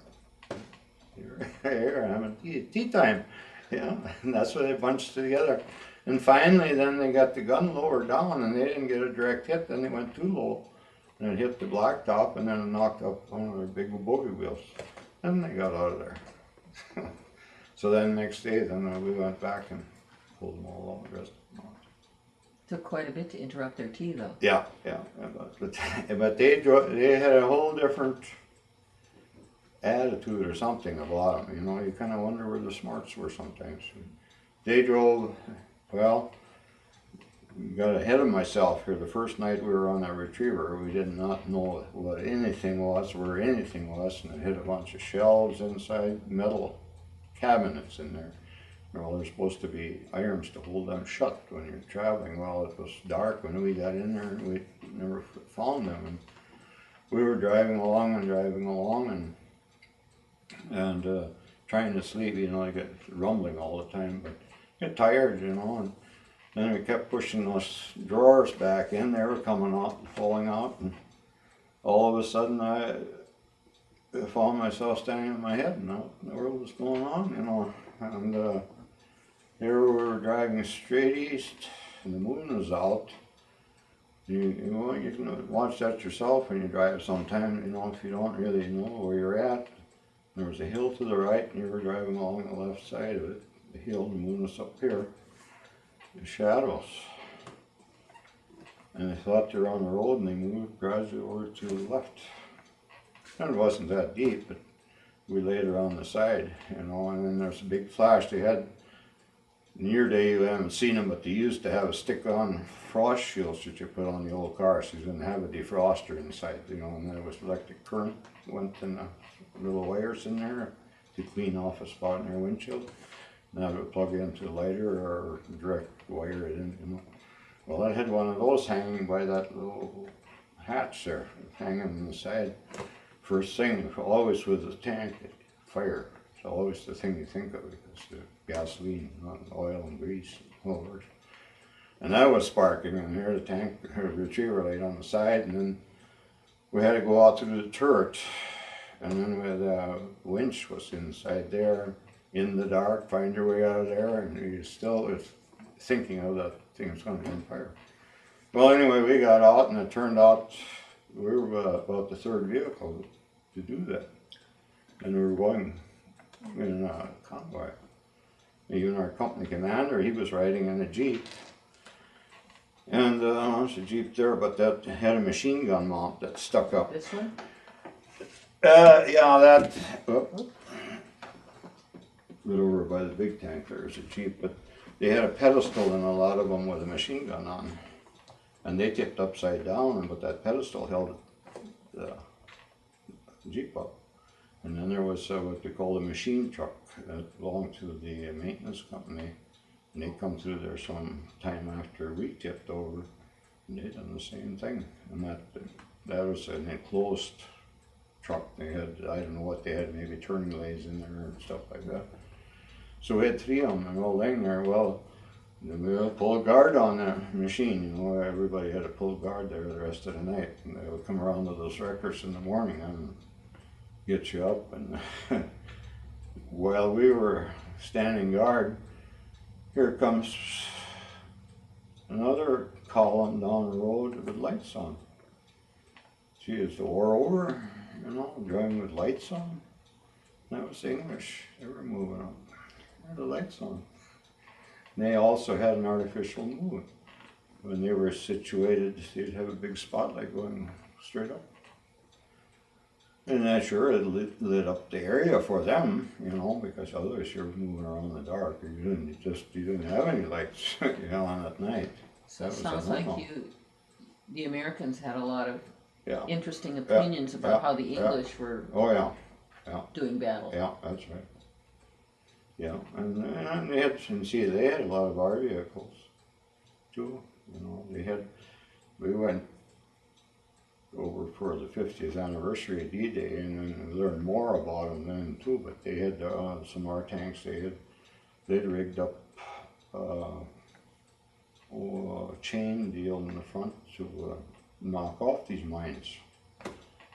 They were having tea time. Yeah, and that's why they bunched together. And finally, then they got the gun lower down, and they didn't get a direct hit. Then they went too low, and it hit the blacktop, and then it knocked up one of their big bogey wheels. Then they got out of there. So then next day, then we went back and pulled them all out, the rest of them out. Took quite a bit to interrupt their tea, though. Yeah. But they had a whole different attitude or something about them. You kind of wonder where the smarts were sometimes. They drove, well, got ahead of myself here. The first night we were on that retriever, we did not know what anything was, where anything was, and it hit a bunch of shelves inside, metal cabinets in there. Well, there's supposed to be irons to hold them shut when you're traveling. Well, it was dark when we got in there, and we never found them. And we were driving along and trying to sleep. I get rumbling all the time, but get tired, and then we kept pushing those drawers back in. They were coming out and falling out, and all of a sudden I found myself standing on my head, and what in the world was going on, and here we were driving straight east, and the moon was out. You can watch that yourself when you drive sometime, if you don't really know where you're at. There was a hill to the right, and you were driving along the left side of it. The hill, the moon was up here. The shadows. And they thought they were on the road, and they moved gradually over to the left. And it wasn't that deep, but we laid her on the side, and then there's a big flash. They had, in your day you haven't seen them, but they used to have a stick-on frost shields that you put on the old cars. So you didn't have a defroster inside, and then it was electric current went in the little wires in there to clean off a spot in your windshield. Now it would plug into a lighter or direct wire it in, Well, I had one of those hanging by that little hatch there, hanging on the side. First thing, always with the tank, fire. It's always the thing you think of, because the gasoline, not oil and grease, Lord. And that was sparking, and here the tank, retriever laid on the side, and then we had to go out through the turret, and then the winch was inside there, in the dark, find your way out of there, and you still was thinking of that thing was going to be on fire. Well, anyway, we got out, and it turned out we were about the third vehicle to do that, and we were going in a convoy. Even our company commander, he was riding in a Jeep, and there's a Jeep there, but that had a machine gun mount that stuck up. This one? Yeah, that. Right over by the big tank there's a Jeep, but they had a pedestal in a lot of them with a machine gun on, and they tipped upside down, but that pedestal held the Jeep up. And then there was what they call a machine truck that belonged to the maintenance company, and they come through there some time after we tipped over, and they done the same thing. And that was an enclosed truck. They had, I don't know what they had, maybe turning lays in there and stuff like that. So we had three of them and all in there. Well, we would pull a guard on the machine, you know, everybody had to pull a guard there the rest of the night. And they would come around to those wreckers in the morning and get you up. And while we were standing guard, here comes another column down the road with lights on. See, is the war over, you know, driving with lights on? That was English. They were moving up. They had the lights on. They also had an artificial moon. When they were situated, they'd have a big spotlight going straight up. And that sure it lit up the area for them, you know, because otherwise you're moving around in the dark. You didn't have any lights, you know, on at night. So it sounds like the Americans had a lot of interesting opinions about how the English were doing battle. Yeah, that's right. Yeah, and they had, and see, they had a lot of our vehicles too. You know, we went over for the 50th anniversary of D-Day and we learned more about them then too. But they had some of our tanks. They'd rigged up a chain deal in the front to knock off these mines.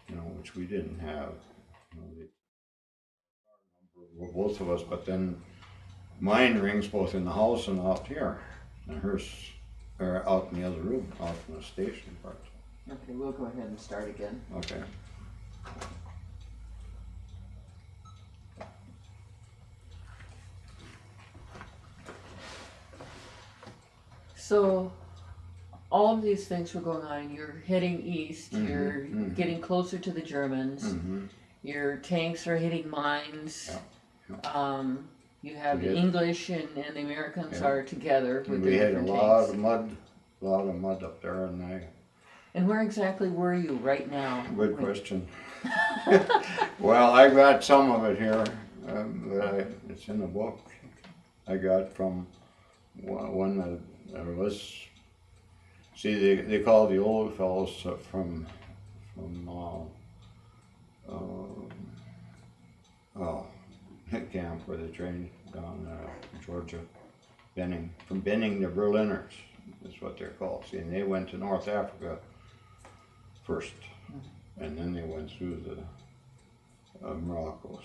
You know, which we didn't have. You know, well, both of us, but then mine rings both in the house and out here, and hers are out in the other room, out in the station part. Okay, we'll go ahead and start again. Okay. So all of these things were going on. You're heading east. You're getting closer to the Germans. Your tanks are hitting mines. You have the English and the Americans are together with their different tanks. We had a lot of mud up there, and where exactly were you right now? Good question. Well, I got some of it here. It's in the book. I got from one that was. See, they call the old fellows from camp where they trained down Georgia, Benning. From Benning, the Berliners is what they're called. See, and they went to North Africa first, and then they went through the Moroccos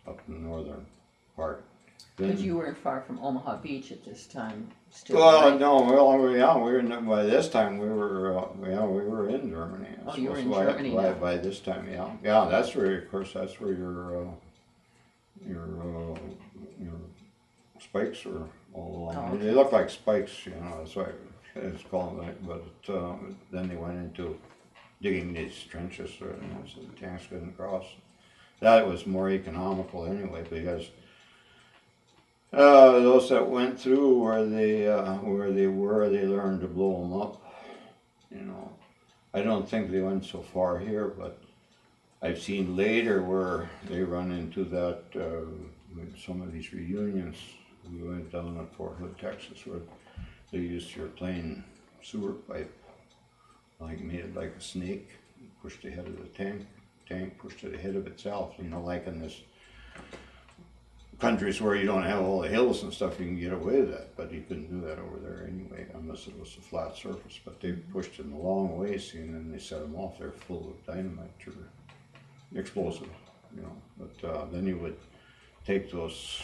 up in the northern part. But you weren't far from Omaha Beach at this time, still. Well, right? no, by this time we were in Germany. Oh, you were in Germany now. By this time, yeah. That's where, of course, that's where your spikes are all along. Oh, okay. They look like spikes, you know. That's why it's called that. But then they went into digging these trenches so the tanks couldn't cross. That was more economical anyway, because those that went through where they were, they learned to blow them up. You know, I don't think they went so far here, but I've seen later where they run into that with some of these reunions. We went down at Fort Hood, Texas, where they used your plain sewer pipe, like made it like a snake, pushed the head of the tank pushed to the head of itself. You know, like in this countries where you don't have all the hills and stuff, you can get away with that, but you couldn't do that over there anyway, unless it was a flat surface. But they pushed it a long ways, and then they set them off. They're full of dynamite or explosive, you know. But then you would take those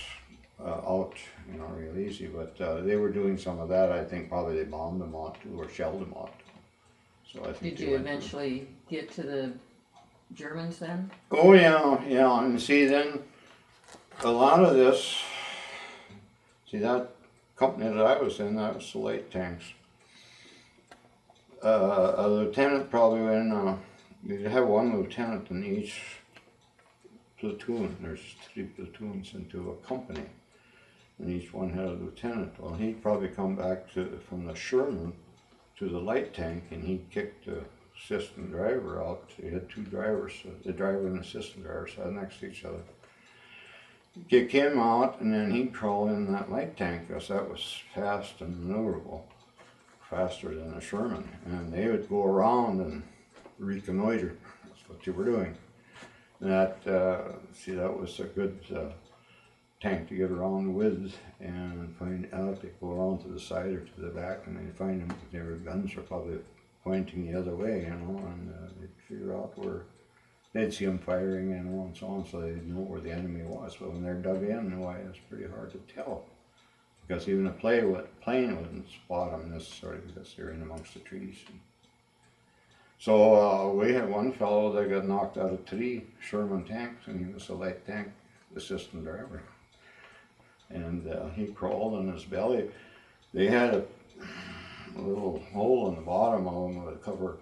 out, you know, real easy. But they were doing some of that. I think probably they bombed them out too, or shelled them out. So I think. Did you eventually get to the Germans then? Oh yeah, and see then. A lot of this, see that company that I was in, that was the light tanks. A lieutenant probably you'd have one lieutenant in each platoon. There's 3 platoons into a company, and each one had a lieutenant. Well, he'd probably come back from the Sherman to the light tank, and he'd kick the assistant driver out. He had 2 drivers, the driver and the assistant driver sat next to each other. Kick him out, and then he'd crawl in that light tank, because that was fast and maneuverable, faster than a Sherman. And they would go around and reconnoiter. That's what they were doing. And that, see, that was a good tank to get around with and find out. They go around to the side or to the back, and they find them. Their guns are probably pointing the other way, you know, and they'd figure out where they'd see them firing, you know, and so on, so they'd know where the enemy was. But when they're dug in, why, it's pretty hard to tell, because even a plane wouldn't spot them necessarily because they're in amongst the trees. So we had one fellow that got knocked out of 3 Sherman tanks, and he was a light tank assistant driver. And he crawled on his belly. They had a little hole in the bottom of him with a cover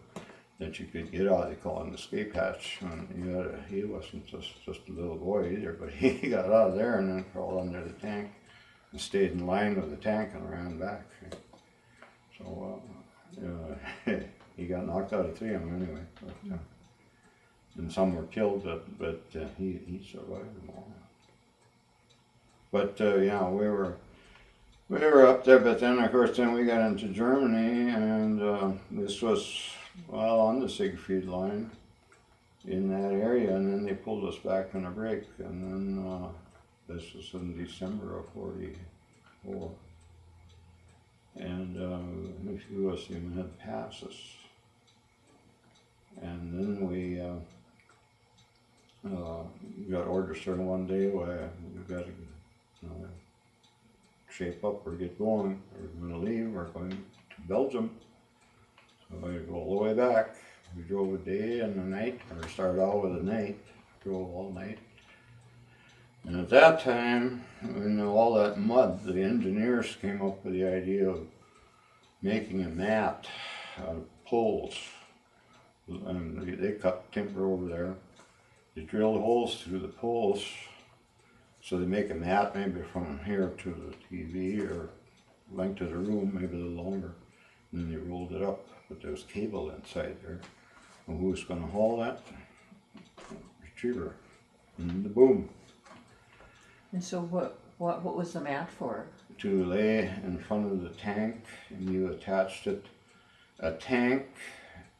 that you could get out. They call it an escape hatch. And he wasn't just a little boy either, but he got out of there and then crawled under the tank and stayed in line with the tank and ran back. So he got knocked out of 3 of them anyway. But, and some were killed, but he survived them all. But yeah, we were up there, but then of course we got into Germany, and this was, well, on the Siegfried line in that area, and then they pulled us back on a break, and then this was in December of '44, and a few of us even had passes, and then we got orders during one day where we got to shape up or get going. We're going to leave. We're going to Belgium. So we go all the way back. We drove a day and a night, or started out with a night, drove all night. And at that time, in all that mud, the engineers came up with the idea of making a mat out of poles. And they cut timber over there. They drilled holes through the poles, so they make a mat maybe from here to the TV or length of the room, maybe a little longer. And then they rolled it up, but there was cable inside there. And who was going to haul that? Retriever. And the boom. And so what was the mat for? To lay in front of the tank, and you attached it. A tank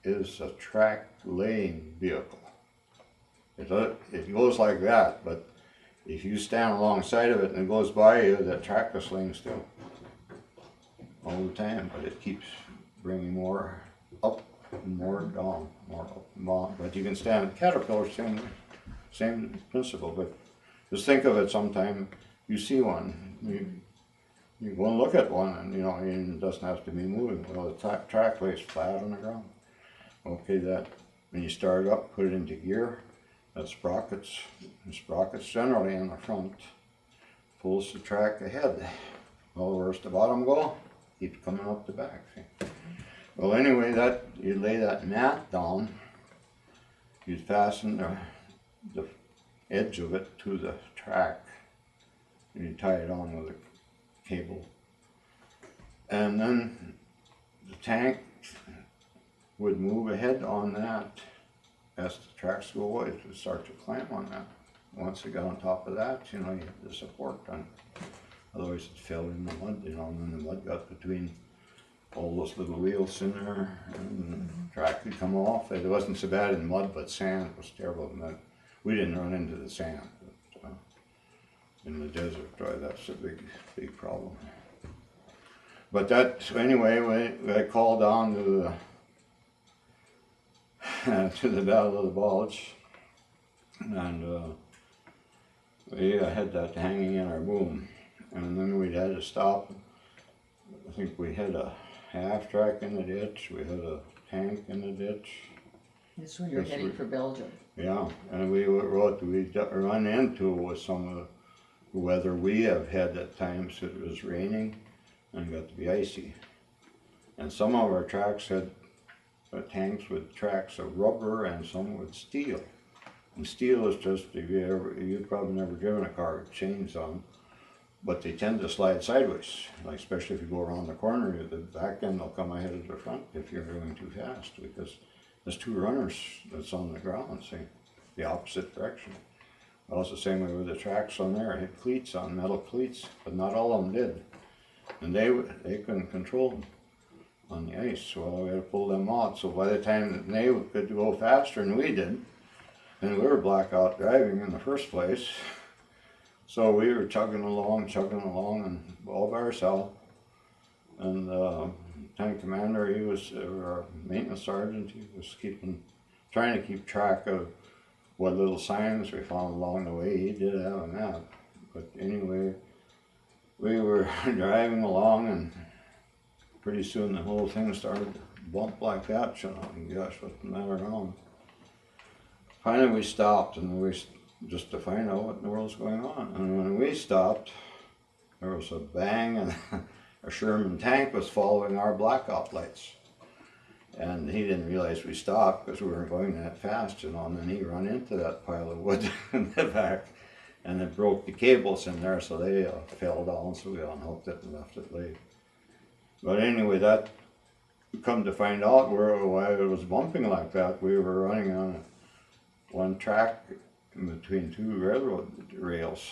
is a track laying vehicle. It goes like that, but if you stand alongside of it and it goes by you, that track is laying still all the time, but it keeps bringing more up and more down, more up and down. But you can stand caterpillar, same principle. But just think of it sometime you see one, you go and look at one, and you know, it doesn't have to be moving. Well, the track lays flat on the ground. Okay, that when you start up, put it into gear. That sprockets, generally in the front, pulls the track ahead. Well, where's the bottom go? Keeps coming up the back. See? Well, anyway, you lay that mat down, you fasten the edge of it to the track, and you tie it on with a cable. And then the tank would move ahead on that. As the tracks go away, it would start to clamp on that. Once it got on top of that, you know, you had the support on it. Otherwise it fell in the mud, you know, and then the mud got between all those little wheels in there, and the track could come off. It wasn't so bad in mud, but sand was terrible. And we didn't run into the sand, but in the desert, that's a big problem. But anyway, I called down to the Battle of the Bulge, and we had that hanging in our boom, and then we had to stop. I think we had a half track in the ditch, we had a tank in the ditch. This is when you're heading for Belgium. Yeah, and we run into with some of the weather we have had at times. It was raining and got to be icy, and some of our tracks had tanks with tracks of rubber and some with steel. And steel is just, you've probably never driven a car with chains on, but they tend to slide sideways, like especially if you go around the corner, the back end will come ahead of the front if you're going too fast, because there's 2 runners that's on the ground, see, the opposite direction. Well, it's the same way with the tracks on there. It had cleats on, metal cleats, but not all of them did. And they couldn't control them on the ice, so we had to pull them out. So by the time that they could go faster than we did, and we were blackout driving in the first place, So we were chugging along, and all by ourselves. And tank commander, he was our maintenance sergeant. He was trying to keep track of what little signs we found along the way. He did have a map, but anyway, we were driving along, and pretty soon the whole thing started to bump like that. You know, and gosh, what's the matter now? Finally, we stopped, and just to find out what in the world's going on. And when we stopped, there was a bang, and a Sherman tank was following our blackout lights. And he didn't realize we stopped because we weren't going that fast, you know, and then he ran into that pile of wood in the back, and it broke the cables in there, so they fell down, so we unhooked it and left it lay. But anyway, that, come to find out why it was bumping like that, we were running on one track in between two railroad rails.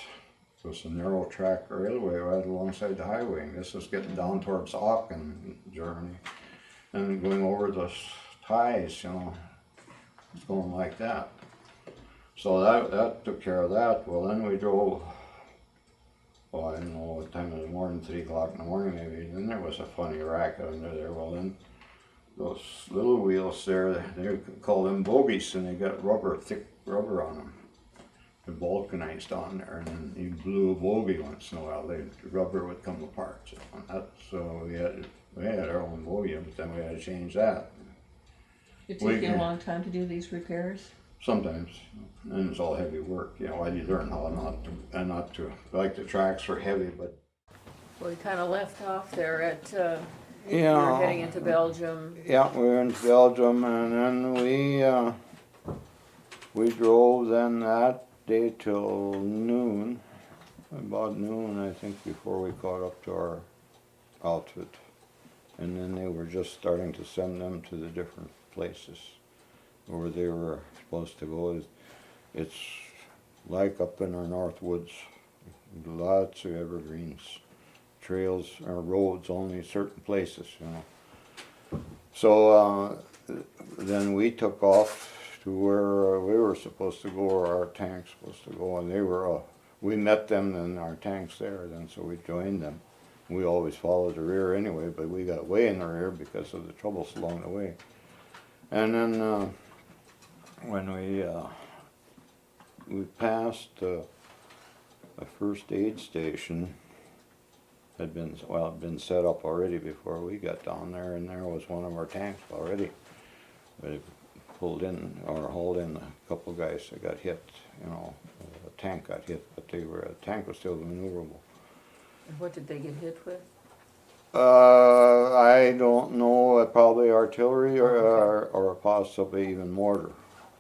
It was a narrow track railway right alongside the highway, and this was getting down towards Aachen, Germany, and going over the ties, you know, it's going like that. So that took care of that. Well, then we drove, well, I don't know what time of the morning, 3 o'clock in the morning maybe, then there was a funny racket under there. Well, then those little wheels there, they call them bogies, and they got thick rubber on them. They're vulcanized on there, and then you blew a bogey once in a while, the rubber would come apart. So we had our own bogey, but then we had to change that. It take you a long time to do these repairs? Sometimes, and it's all heavy work, you know, while you learn how not to, like the tracks were heavy, but. Well, we kind of left off there at, we Yeah. were heading into Belgium. Yeah, we were in Belgium, and then we drove then that day till noon, about noon I think, before we caught up to our outfit. And then they were just starting to send them to the different places where they were supposed to go. It's like up in our north woods, lots of evergreens, trails or roads, only certain places, you know. So then we took off to where we were supposed to go, or our tank's supposed to go, and they were, we met them and our tank's there then, so we joined them. We always followed the rear anyway, but we got way in the rear because of the troubles along the way. And then when we passed a first aid station, had been set up already before we got down there, and there was one of our tanks already. They pulled in or hauled in a couple of guys that got hit, you know, a tank got hit, but the tank was still maneuverable. And what did they get hit with? I don't know, probably artillery or possibly even mortar,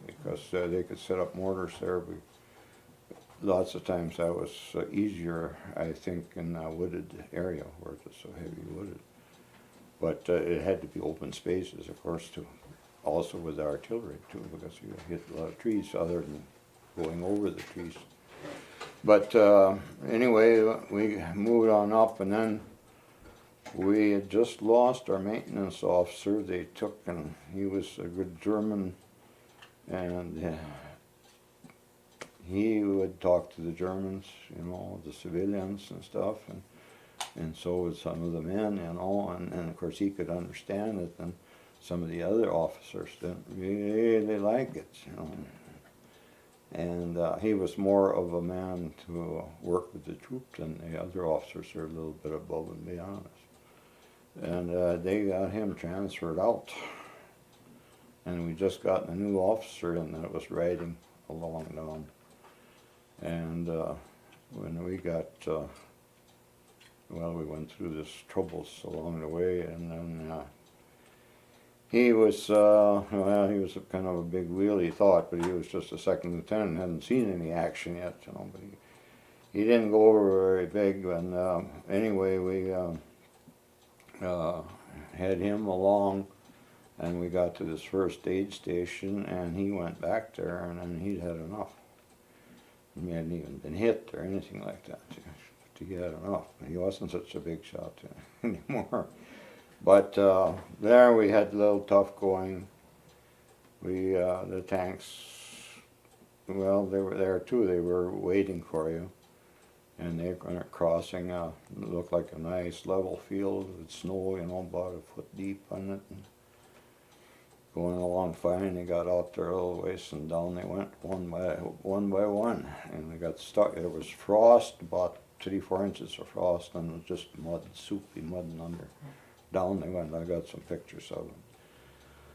because they could set up mortars there. Lots of times that was easier, I think, in a wooded area where it was so heavy wooded. But it had to be open spaces, of course, too. Also with the artillery too, because you hit a lot of trees other than going over the trees. But anyway, we moved on up, and then we had just lost our maintenance officer. They took, and he was a good German, and he would talk to the Germans, you know, the civilians and stuff, and so would some of the men, you know, and of course he could understand it, and some of the other officers didn't really like it, you know. And he was more of a man to work with the troops, and the other officers are a little bit above and beyond us. And they got him transferred out. And we just got a new officer in that was riding along down. And when we got, well, we went through this troubles along the way, and then he was, well, he was kind of a big wheel, he thought, but he was just a second lieutenant, hadn't seen any action yet, you know, but he didn't go over very big, and anyway, we had him along, and we got to this first aid station, and he went back there, and then he'd had enough. He hadn't even been hit or anything like that, but he had enough. He wasn't such a big shot anymore. But there we had a little tough going. The tanks, well, they were there too. They were waiting for you. and they were crossing it looked like a nice level field with snow, you know, about a foot deep on it. And going along fine, they got out there a little ways and down they went one by one, and they got stuck. It was frost, about 3-4 inches of frost, and it was just mud, soupy mud and under. Down they went. I got some pictures of them.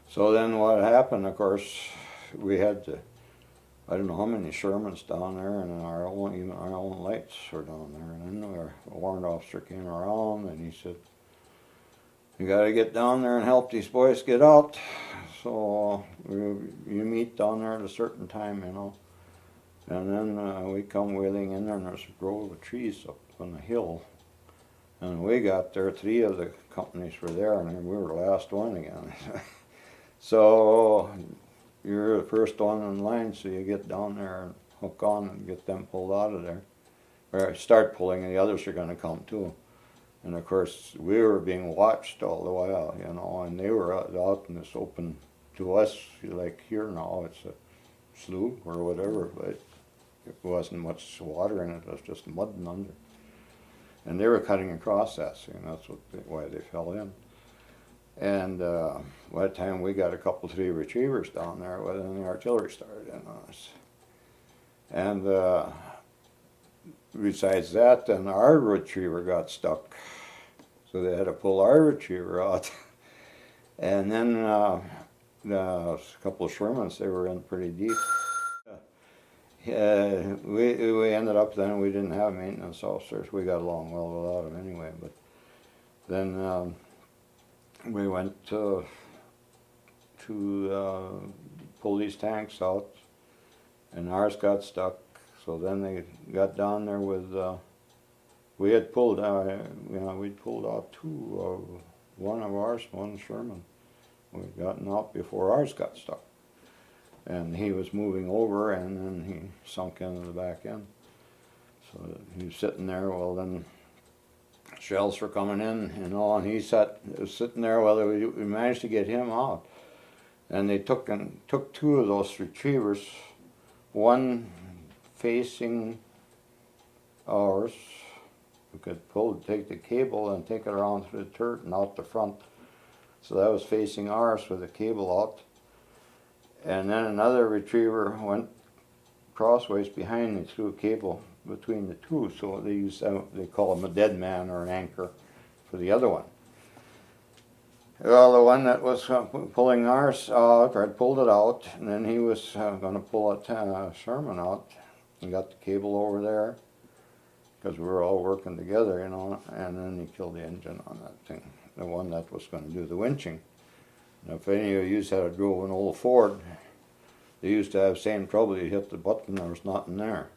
So then what happened, of course, we had to, I don't know how many Shermans down there, and even our own lights were down there. And then our warrant officer came around, and he said, "You got to get down there and help these boys get out. So you meet down there at a certain time, you know." And then we come wheeling in there, and there's a grove of trees up on the hill. And we got there, 3 of the companies were there, and we were the last one again. So you're the first one in line, so you get down there and hook on and get them pulled out of there. Or start pulling, and the others are going to come too. And of course, we were being watched all the while, you know, and they were out in this open, to us, like here now, it's a slough or whatever, but it wasn't much water in it, it was just mud and under. And they were cutting across that, so that's why they fell in. And by the time we got a couple, 3 retrievers down there, well, then the artillery started in on us. And besides that, then our retriever got stuck, so they had to pull our retriever out. And then a couple of Shermans, they were in pretty deep. We ended up then, we didn't have maintenance officers. We got along well without them anyway. But then we went to pull these tanks out, and ours got stuck. So then they got down there with, we had pulled, we'd pulled out 2, one of ours, one Sherman. We'd gotten out before ours got stuck. And he was moving over, and then he sunk into the back end. So he was sitting there, well then shells were coming in, you know, and he was sitting there while we managed to get him out. And they took 2 of those retrievers, one facing ours. We could take the cable and take it around through the turret and out the front. So that was facing ours with the cable out. And then another retriever went crossways behind me, threw a cable between the 2. So they call him a dead man or an anchor for the other one. Well, the one that was pulling ours out, I pulled it out, and then he was going to pull a Sherman out. He got the cable over there, because we were all working together, you know, and then he killed the engine on that thing, the one that was going to do the winching. Now, if any of you had drove an old Ford, they used to have the same trouble. You hit the button, there was nothing there.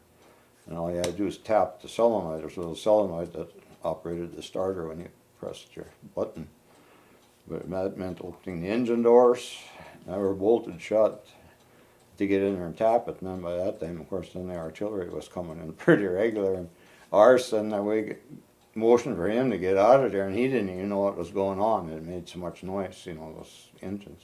And all you had to do is tap the solenoid. There's a little solenoid that operated the starter when you pressed your button. But that meant opening the engine doors. They were bolted shut to get in there and tap it. And then by that time, of course, then the artillery was coming in pretty regular. And ours, then we motioned for him to get out of there, and he didn't even know what was going on. It made so much noise, you know, those engines.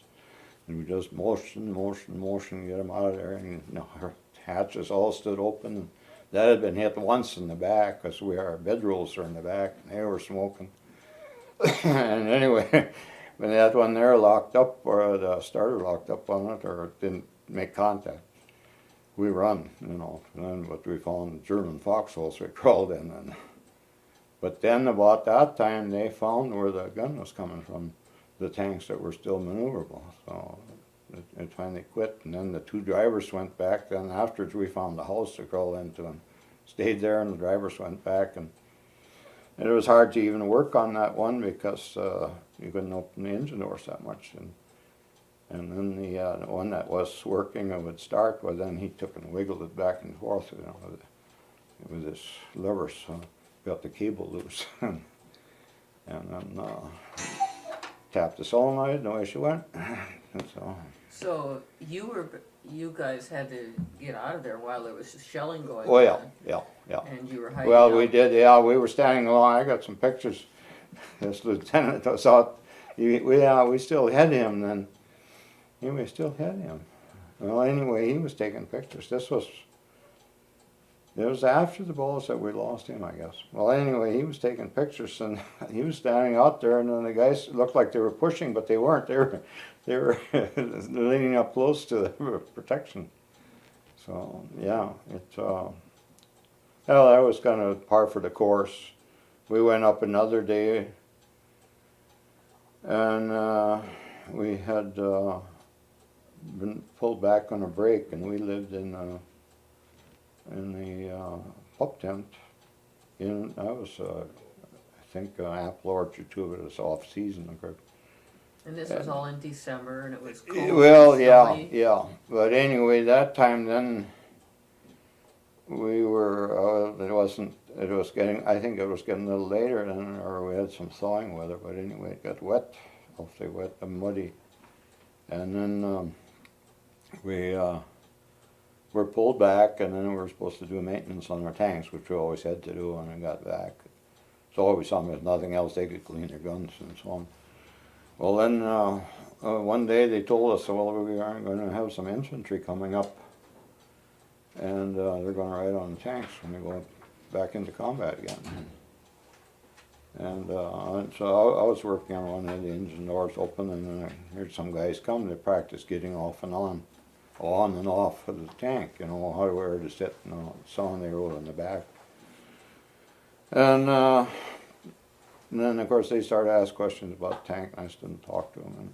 And we just motion, get him out of there. And you know, our hatches all stood open. And that had been hit once in the back, because our bedrolls are in the back, and they were smoking. And anyway, when that one there locked up, or the starter locked up on it, or it didn't make contact, we run, you know. And then what we found German foxholes, we crawled in. And but then about that time, they found where the gun was coming from, the tanks that were still maneuverable. So it finally quit, and then the 2 drivers went back. Then afterwards, we found the house to crawl into and stayed there, and the drivers went back. And it was hard to even work on that one, because you couldn't open the engine doors that much. And then the one that was working and would start, well, then he took and wiggled it back and forth, you know, with his lever, so got the cable loose. And then tapped the solenoid, and away she went. And So you guys had to get out of there while there was shelling going on. Oh yeah. And you were hiding Well, out. we did, yeah, we were standing along, I got some pictures. This lieutenant was out, we still had him then. Yeah, we still had him. Well, anyway, he was taking pictures. This It was after the Bulls that we lost him, I guess. Well, anyway, he was taking pictures, and he was standing out there, and then the guys looked like they were pushing, but they weren't. They were leaning up close to the protection. So yeah, well, that was kind of par for the course. We went up another day, and we had been pulled back on a break, and we lived in the pup tent. I think an apple orchard too, but it was off season, of course. And this was all in December, and it was cold. Well, yeah. But anyway, that time then we were. I think it was getting a little later then, or we had some thawing weather. But anyway, it got wet, awfully wet and muddy, and then we were pulled back, and then we were supposed to do maintenance on our tanks, which we always had to do when we got back. So always something, if nothing else, they could clean their guns and so on. Well, then one day they told us, well, we are going to have some infantry coming up, and they're going to ride on the tanks when we go back into combat again. And so I was working on one of the engine doors open, and then I heard some guys come to practice getting off and on and off of the tank, how to where to sit, so they rode on the back. And then, of course, they started to ask questions about the tank, and I just didn't talk to them. And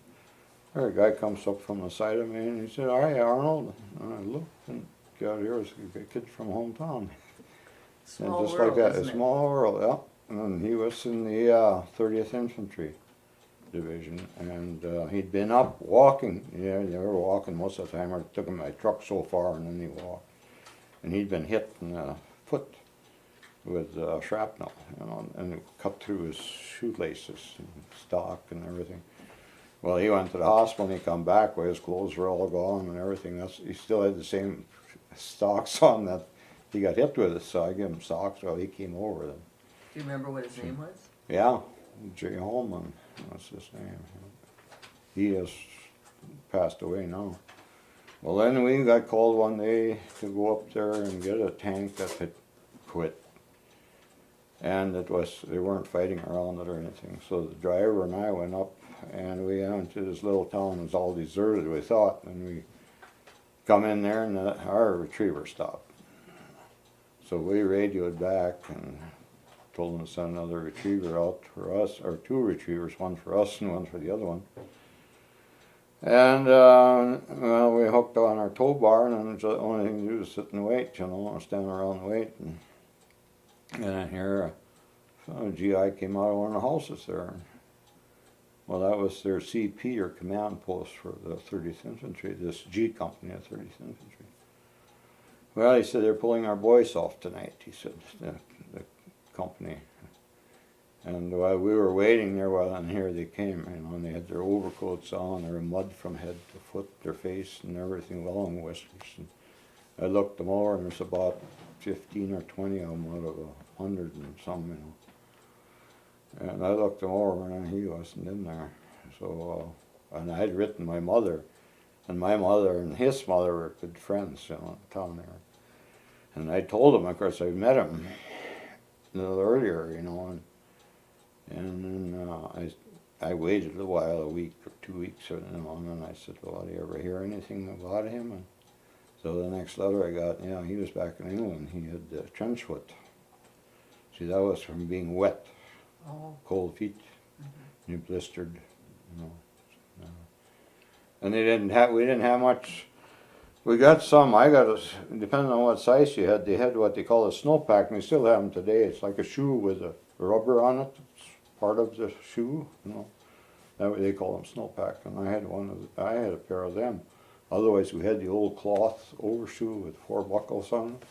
there a guy comes up from the side of me, and he said, "Hi, Arnold." And I looked, and God, here was a kid from hometown. Small and just world, like that, isn't a it? small world, yeah. And he was in the 30th Infantry Division, and he'd been up walking. Yeah, they were walking most of the time. I took him my truck so far, and then he walked. And he'd been hit in the foot with shrapnel, and it cut through his shoelaces and stock and everything. Well, he went to the hospital, and he come back, well, his clothes were all gone and everything. He still had the same socks on that he got hit with, so I gave him socks while he came over them. Do you remember what his name was? Yeah, J. Holman, that's his name. He has passed away now. Well, then we got called one day to go up there and get a tank that had quit. And they weren't fighting around it or anything. So the driver and I went up, and we went to this little town. It was all deserted, we thought. And we come in there, and our retriever stopped. So we radioed back and told them to send another retriever out for us, or two retrievers, one for us and one for the other one. And, well, we hooked on our tow bar, and the only thing to do is sit and wait, stand around and wait. And then here, a GI came out of one of the houses there. Well, that was their CP, or command post, for the 30th Infantry, this G Company of 30th Infantry. Well, he said, "They're pulling our boys off tonight," he said, the company. And while we were waiting there, and here they came, and they had their overcoats on, their mud from head to foot, their face and everything, long whiskers. And I looked them over, and there's about 15 or 20 of them out of 100 and some, And I looked them over, and he wasn't in there. So, and I had written my mother, and my mother and his mother were good friends, in town there. And I told him, of course, I met him a little earlier, and then I waited a while, a week or 2 weeks, and then I said, "Well, do you ever hear anything about him?" And so the next letter I got, he was back in England. He had trench foot. See, that was from being wet, cold feet, and he blistered, And we didn't have much. We got some. Depending on what size you had, they had what they call a snowpack, and they still have them today. It's like a shoe with a rubber on it. It's part of the shoe, That way they call them snowpack, and I had a pair of them. Otherwise, we had the old cloth overshoe with 4 buckles on it.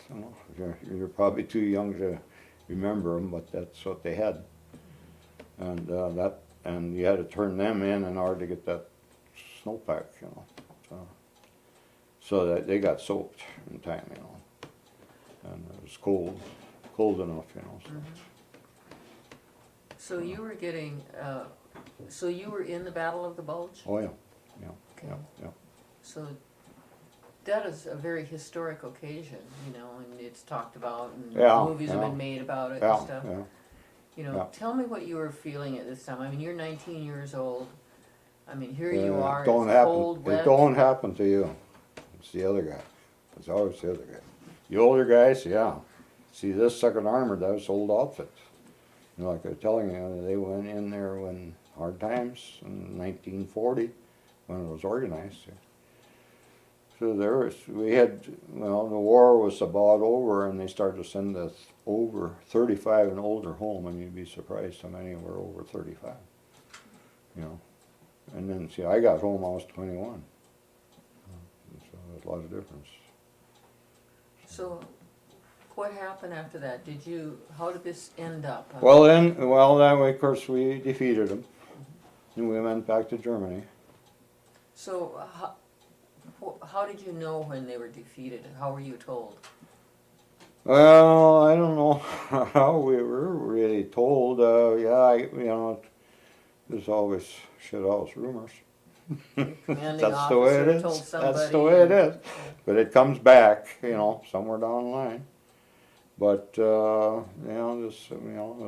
You're probably too young to remember them, but that's what they had. And you had to turn them in order to get that snowpack, So that they got soaked in time, And it was cold enough, So you were getting, you were in the Battle of the Bulge? Oh yeah, Okay. yeah. So that is a very historic occasion, you know, and it's talked about, and Yeah, movies have yeah. been made about it and Yeah, stuff. yeah. You know, Yeah. tell me what you were feeling at this time. I mean, you're 19 years old. I mean, here you are, It don't it's happen. cold, wet. It don't happen to you. It's the other guy. It's always the other guy. The older guys, yeah. See, this Second Armored, that was old outfit. You know, like I was telling you, they went in there when hard times in 1940, when it was organized. So there was, we had, well, the war was about over, and they started to send us over 35 and older home, and you'd be surprised how many were over 35. You know, and then see, I got home, I was 21. So there's a lot of difference. So, what happened after that? How did this end up? Well, that way, of course, we defeated them, and we went back to Germany. So, how did you know when they were defeated? How were you told? Well, I don't know how we were really told. You know, there's always shithouse rumors. That's the way it is. That's the way it is. But it comes back, you know, somewhere down the line. But you know,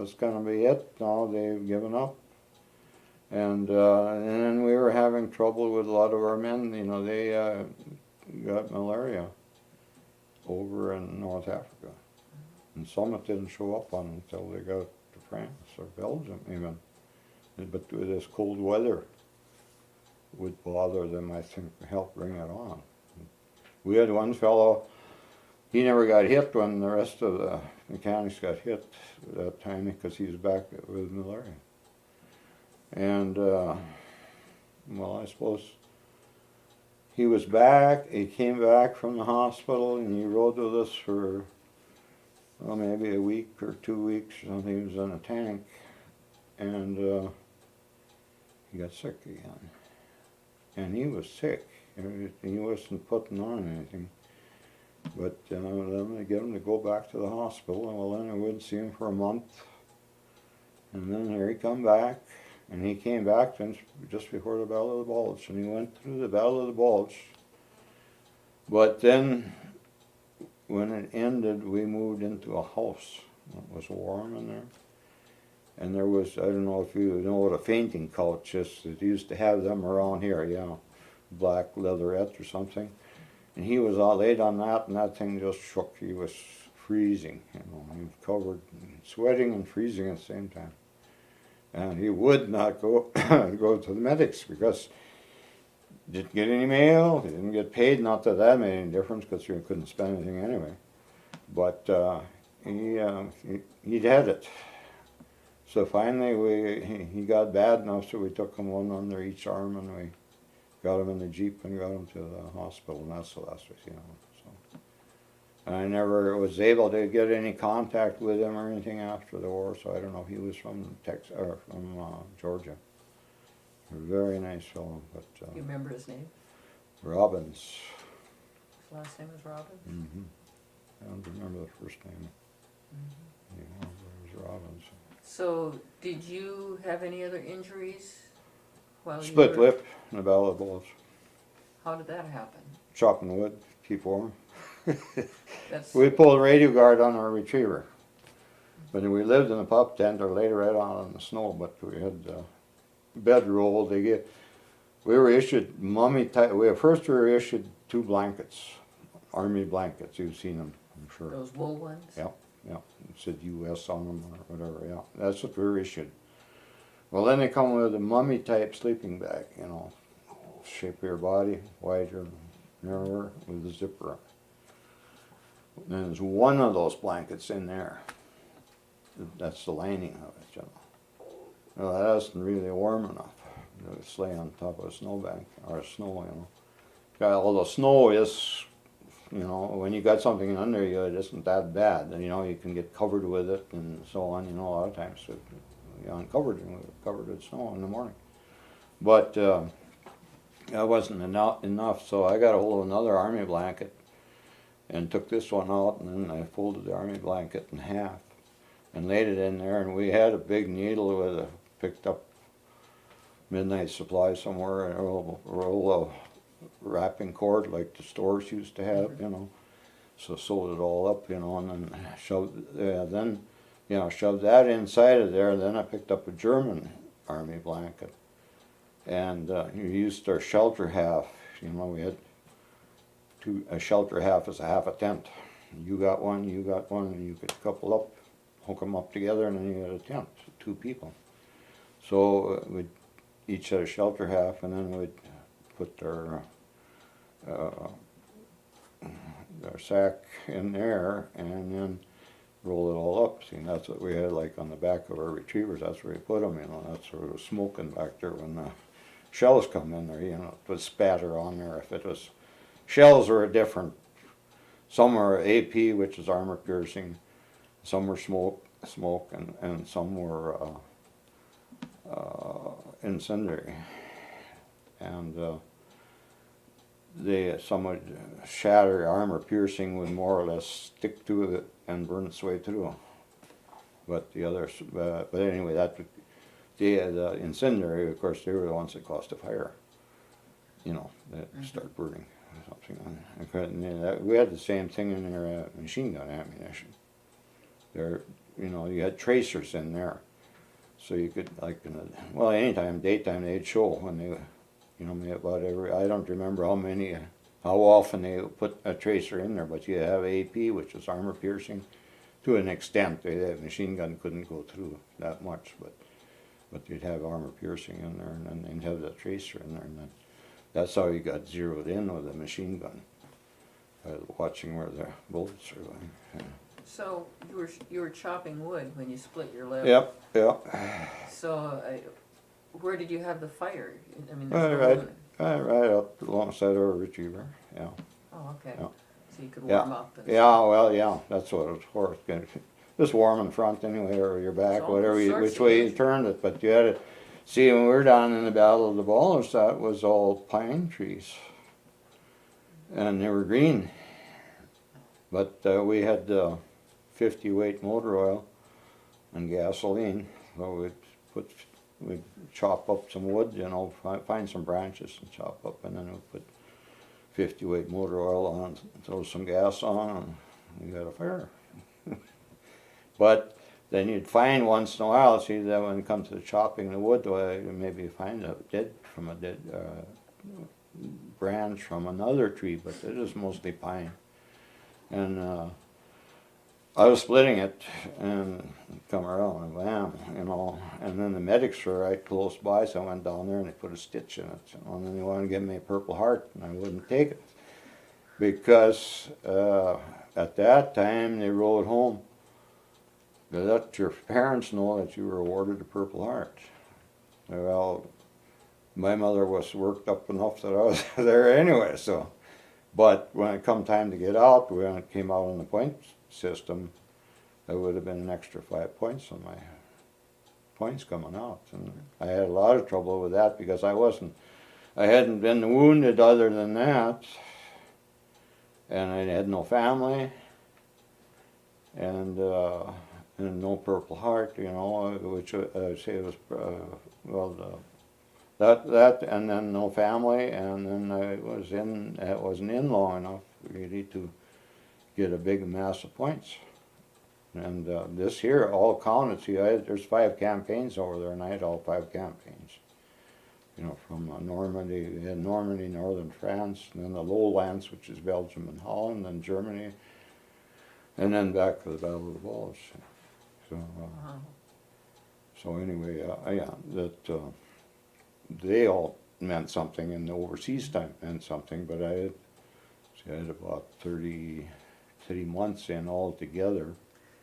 it's going to be it. Now they've given up, and then we were having trouble with a lot of our men. You know, they got malaria over in North Africa, and some it didn't show up on until they got to France or Belgium even. But this cold weather would bother them, I think, help bring it on. We had one fellow, he never got hit when the rest of the mechanics got hit that time because he was back with malaria. And, well, I suppose he was back, he came back from the hospital, and he rode with us for, well, maybe a week or 2 weeks or something. He was in a tank, and he got sick again. And he was sick. He wasn't putting on anything. But then they get him to go back to the hospital, and well, then I wouldn't see him for a month. And then here he come back, and he came back just before the Battle of the Bulge, and he went through the Battle of the Bulge. But then, when it ended, we moved into a house. It was warm in there. And there was, I don't know if you know what a fainting couch is, they used to have them around here, yeah, black leatherette or something. And he was all laid on that, and that thing just shook. He was freezing, you know, he was covered, sweating and freezing at the same time. And he would not go go to the medics because he didn't get any mail, he didn't get paid, not that that made any difference because you couldn't spend anything anyway. But he'd had it. So finally he got bad enough, so we took him one under each arm, and we got him in the Jeep and got him to the hospital, and that's the last we see him. So. And I never was able to get any contact with him or anything after the war, so I don't know if he was from Texas or from Georgia. A very nice fellow, but You remember his name? Robbins. His last name was Robbins? Mm-hmm. I don't remember the first name. Mm-hmm. Yeah, it was Robbins. So, did you have any other injuries while Split you were... lip in the Battle of the Bulge. How did that happen? Chopping wood, keep warm. That's... We pulled a radio guard on our retriever. But we lived in a pup tent or laid right on in the snow, but we had bedroll. We were issued mummy type. First we were issued 2 blankets, army blankets. You've seen them, I'm sure. Those wool ones? Yeah. It said US on them or whatever, yeah. That's what we were issued. Well, then they come with a mummy type sleeping bag, you know, shape of your body, wider, narrower, with a zipper on it. And there's one of those blankets in there. That's the lining of it, you know. Well, that isn't really warm enough to lay on top of a snowbank, or snow, you know. Although snow is, you know, when you got something under you, it isn't that bad. And, you know, you can get covered with it and so on, you know, a lot of times. So, covered with snow in the morning. But that wasn't enough, so I got a hold of another army blanket and took this one out, and then I folded the army blanket in half and laid it in there, and we had a big needle with picked up midnight supply somewhere, a roll of wrapping cord like the stores used to have, you know. So sewed it all up, you know, and then shoved that inside of there. Then I picked up a German army blanket, and you used our shelter half. You know, we had a shelter half is a half a tent. You got one, and you could couple up, hook them up together, and then you had a tent, 2 people. So we'd each had a shelter half, and then we'd put their sack in there, and then roll it all up. See, and that's what we had like on the back of our retrievers. That's where we put them, you know. That's where it was smoking back there when the shells come in there, you know. It would spatter on there. If it was, shells were a different. Some were AP, which is armor piercing. Some were smoke, and some were incendiary. And some would shatter. Armor piercing would more or less stick to it and burn its way through. But the others, but anyway, the incendiary, of course, they were the ones that caused the fire. You know, that start burning or something. And we had the same thing in our machine gun ammunition. There, you know, you had tracers in there, so you could anytime daytime they'd show when they. You know, about I don't remember how often they put a tracer in there, but you have AP, which is armor piercing, to an extent. The machine gun couldn't go through that much, but you'd have armor piercing in there, and then you'd have the tracer in there, and then that's how you got zeroed in with a machine gun, watching where the bullets are going. Yeah. So you were chopping wood when you split your lip. Yep. So where did you have the fire? I mean, right up alongside our retriever. Yeah. Oh, okay. Yeah. So you could warm up. That's what it was for. Just warm in front anyway, or your back, So whatever, which way you turned it. But you had to see when we were down in the Battle of the Ballers, that was all pine trees, and they were green. But we had 50 weight motor oil and gasoline, so we'd chop up some wood, you know, find some branches and chop up, and then we'd put 50 weight motor oil on, throw some gas on, and you got a fire. But then you'd find once in a while, see that when it comes to chopping the wood, maybe you find a dead branch from another tree, but it is mostly pine. And I was splitting it and come around and bam, you know, and then the medics were right close by, so I went down there and they put a stitch in it, you know, and then they wanted to give me a Purple Heart, and I wouldn't take it because at that time they wrote home, they let your parents know that you were awarded a Purple Heart. Well, my mother was worked up enough that I was there anyway, so. But when it come time to get out, when it came out on the points system, there would have been an extra 5 points on my points coming out. And I had a lot of trouble with that because I hadn't been wounded other than that, and I had no family, and no Purple Heart, you know, which I'd say was, that and then no family, and then I wasn't in long enough really to get a big mass of points. And this year all counted. See, there's 5 campaigns over there, and I had all 5 campaigns. You know, from Normandy, we had Normandy, northern France, and then the lowlands, which is Belgium and Holland, and Germany, and then back to the Battle of the Bulge. So anyway, they all meant something, and the overseas time meant something, but I had about 30 months in all together.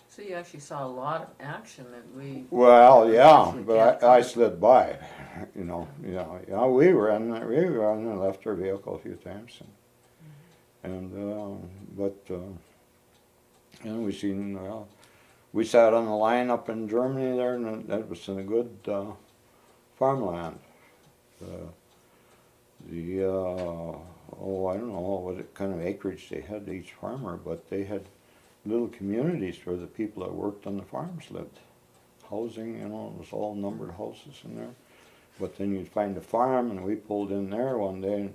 So you actually saw a lot of action that we... Well, yeah, but I slid by, you know. We were in and left our vehicle a few times, and we sat on the line up in Germany there, and that was in a good farmland. I don't know what kind of acreage they had, each farmer, but they had little communities where the people that worked on the farms lived. Housing, you know, it was all numbered houses in there. But then you'd find a farm, and we pulled in there one day,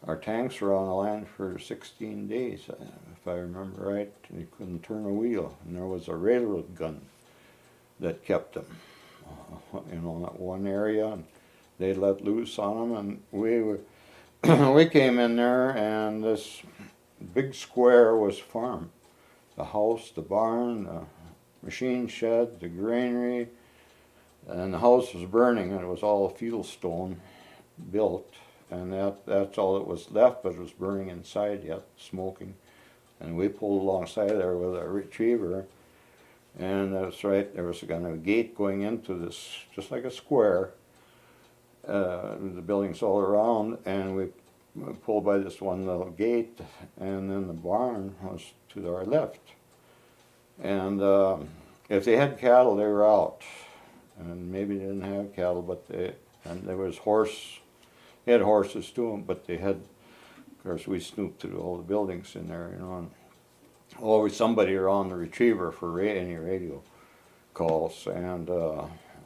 our tanks were on the line for 16 days, if I remember right. And you couldn't turn a wheel, and there was a railroad gun that kept them, you know, in that one area, and they let loose on them, and we were we came in there, and this big square was farm. The house, the barn, the machine shed, the granary, and the house was burning, and it was all fieldstone built, and that's all that was left, but it was burning inside yet, smoking. And we pulled alongside there with a retriever, and that's right, there was kind of a gate going into this, just like a square, the buildings all around, and we pulled by this one little gate, and then the barn was to our left. And if they had cattle, they were out, and maybe they didn't have cattle, but and there was they had horses too, but they had, of course, we snooped through all the buildings in there, you know, and always somebody around the retriever for any radio calls, and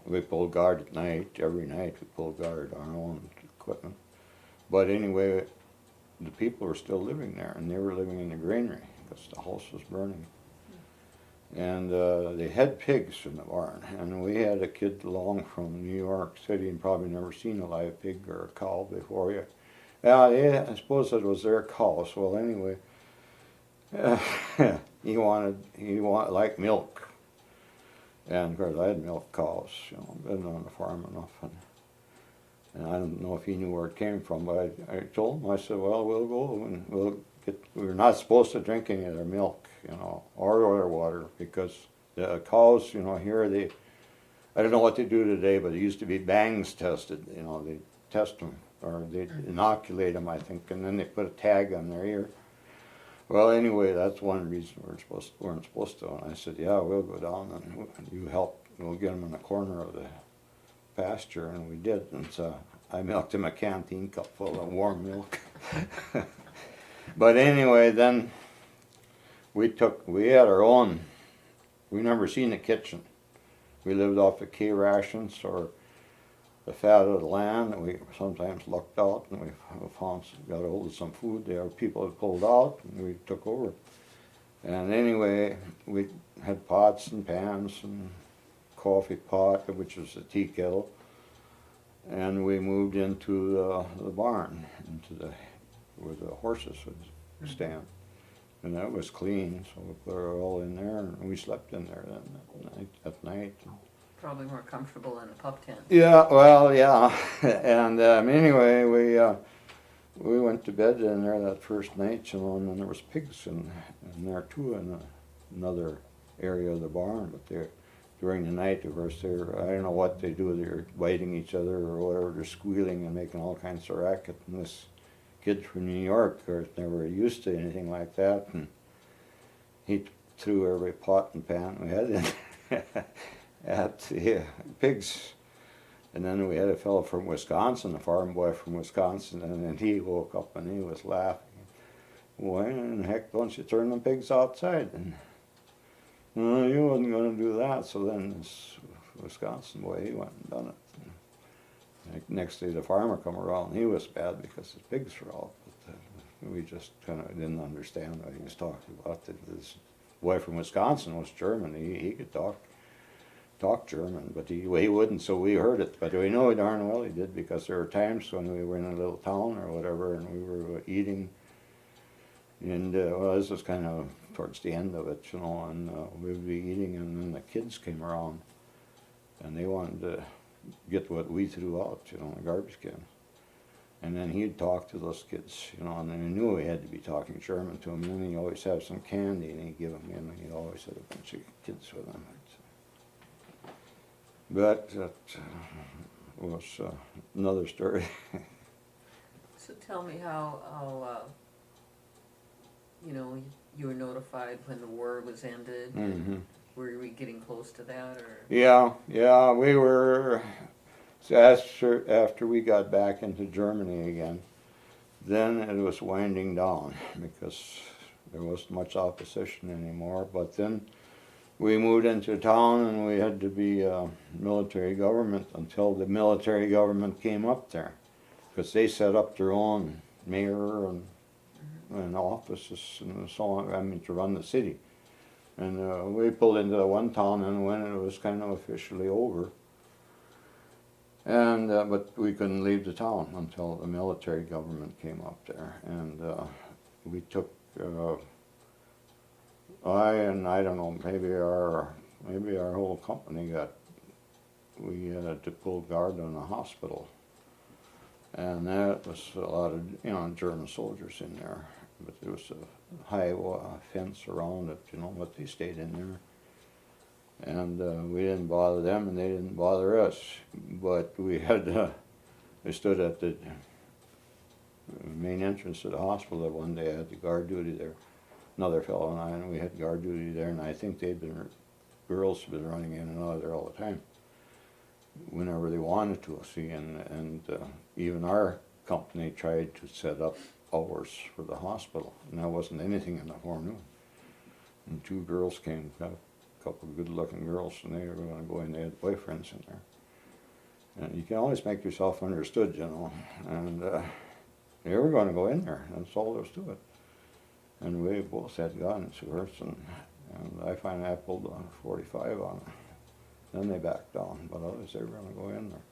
we pulled guard at night. Every night we pulled guard on our own equipment. But anyway, the people were still living there, and they were living in the granary because the house was burning. And they had pigs in the barn, and we had a kid along from New York City and probably never seen a live pig or a cow before. Yeah, I suppose it was their cows. Well, anyway, he wanted like milk. And of course I had milk cows, you know, been on the farm enough, and I don't know if he knew where it came from, but I told him, I said, well, we'll go and we're not supposed to drink any of their milk, you know, or their water, because the cows, you know, here I don't know what they do today, but it used to be bangs tested, you know, they test them, or they inoculate them, I think, and then they put a tag on their ear. Well, anyway, that's one reason weren't supposed to. And I said, yeah, we'll go down and you help. We'll get them in the corner of the pasture, and we did. And so I milked him a canteen cup full of warm milk. But anyway, then we had our own. We never seen a kitchen. We lived off of K rations or the fat of the land, and we sometimes lucked out, and we got a hold of some food there. People had pulled out, and we took over. And anyway, we had pots and pans and coffee pot, which was a tea kettle, and we moved into the barn, where the horses would stand. And that was clean, so we put it all in there, and we slept in there then at night. Probably more comfortable than a pup tent. Yeah, well, yeah, and anyway, we went to bed in there that first night, you know, and then there was pigs in there too, in another area of the barn. But during the night, of course, I don't know what they do. They're biting each other or whatever. They're squealing and making all kinds of racket. And this kid from New York, of course, never used to anything like that, and he threw every pot and pan we had in. At the pigs. And then we had a fellow from Wisconsin, a farm boy from Wisconsin, and then he woke up and he was laughing. Why in the heck don't you turn the pigs outside? And no, you wasn't going to do that. So then this Wisconsin boy, he went and done it. And next day the farmer come around, and he was bad because his pigs were out. But we just kind of didn't understand what he was talking about. This boy from Wisconsin was German. He could talk German, but he wouldn't, so we heard it. But we know darn well he did, because there were times when we were in a little town or whatever, and we were eating, and well, this was kind of towards the end of it, you know, and we would be eating, and then the kids came around, and they wanted to get what we threw out, you know, in the garbage can. And then he'd talk to those kids, you know, and then he knew he had to be talking German to them, and then he'd always have some candy, and he'd give them, you know, he always had a bunch of kids with him. But that was another story. So tell me how you know, you were notified when the war was ended. Mm-hmm. Were we getting close to that, or? Yeah, we were. So after we got back into Germany again, then it was winding down because there wasn't much opposition anymore. But then we moved into town, and we had to be military government until the military government came up there, because they set up their own mayor and offices and so on, I mean, to run the city. And we pulled into the one town, and when it was kind of officially over, and but we couldn't leave the town until the military government came up there, and we took, I don't know, maybe our whole company we had to pull guard on the hospital, and that was a lot of German soldiers in there, but there was a high fence around it, but they stayed in there, and we didn't bother them, and they didn't bother us, but we stood at the main entrance to the hospital that one day. I had the guard duty there, another fellow and I, and we had guard duty there, and I think girls had been running in and out of there all the time, whenever they wanted to, see, and even our company tried to set up hours for the hospital, and there wasn't anything in the forenoon. And two girls came, got a couple of good-looking girls, and they were going to go in. They had boyfriends in there, and you can always make yourself understood, and they were going to go in there. That's all there was to it. And we both had guns, and I finally pulled a 45 on them. Then they backed down, but others, they were going to go in there.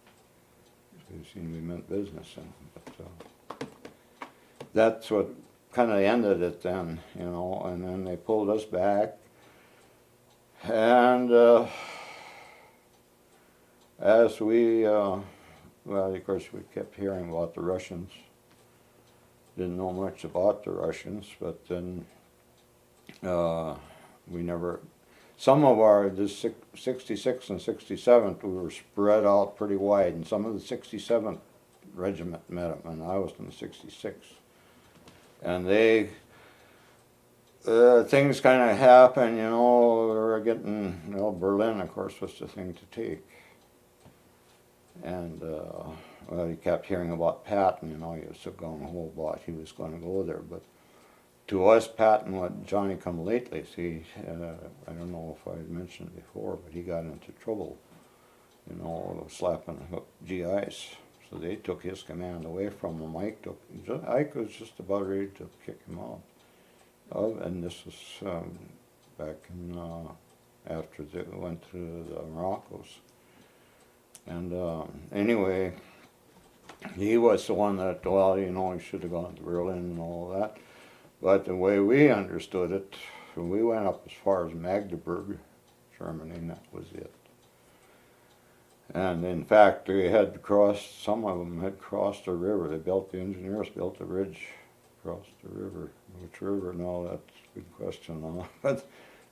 They seemed we meant business, but that's what kind of ended it then, and then they pulled us back, and as we, well, of course, we kept hearing about the Russians. Didn't know much about the Russians, but then we never. Some of the 66th and 67th, we were spread out pretty wide, and some of the 67th Regiment met them, and I was in the 66th. And things kind of happened, we were getting, Berlin, of course, was the thing to take. And, well, you kept hearing about Patton, he was so gung-ho about he was going to go there, but to us, Patton, what Johnny come lately, see, I don't know if I had mentioned it before, but he got into trouble, slapping GIs. So they took his command away from him. Ike was just about ready to kick him out. And this was back in, after they went to the Moroccos. And anyway, he was the one that, well, he should have gone to Berlin and all that. But the way we understood it, we went up as far as Magdeburg, Germany, and that was it. And in fact, they had crossed, some of them had crossed a river. The engineers built a bridge across the river. Which river? No, that's a good question now.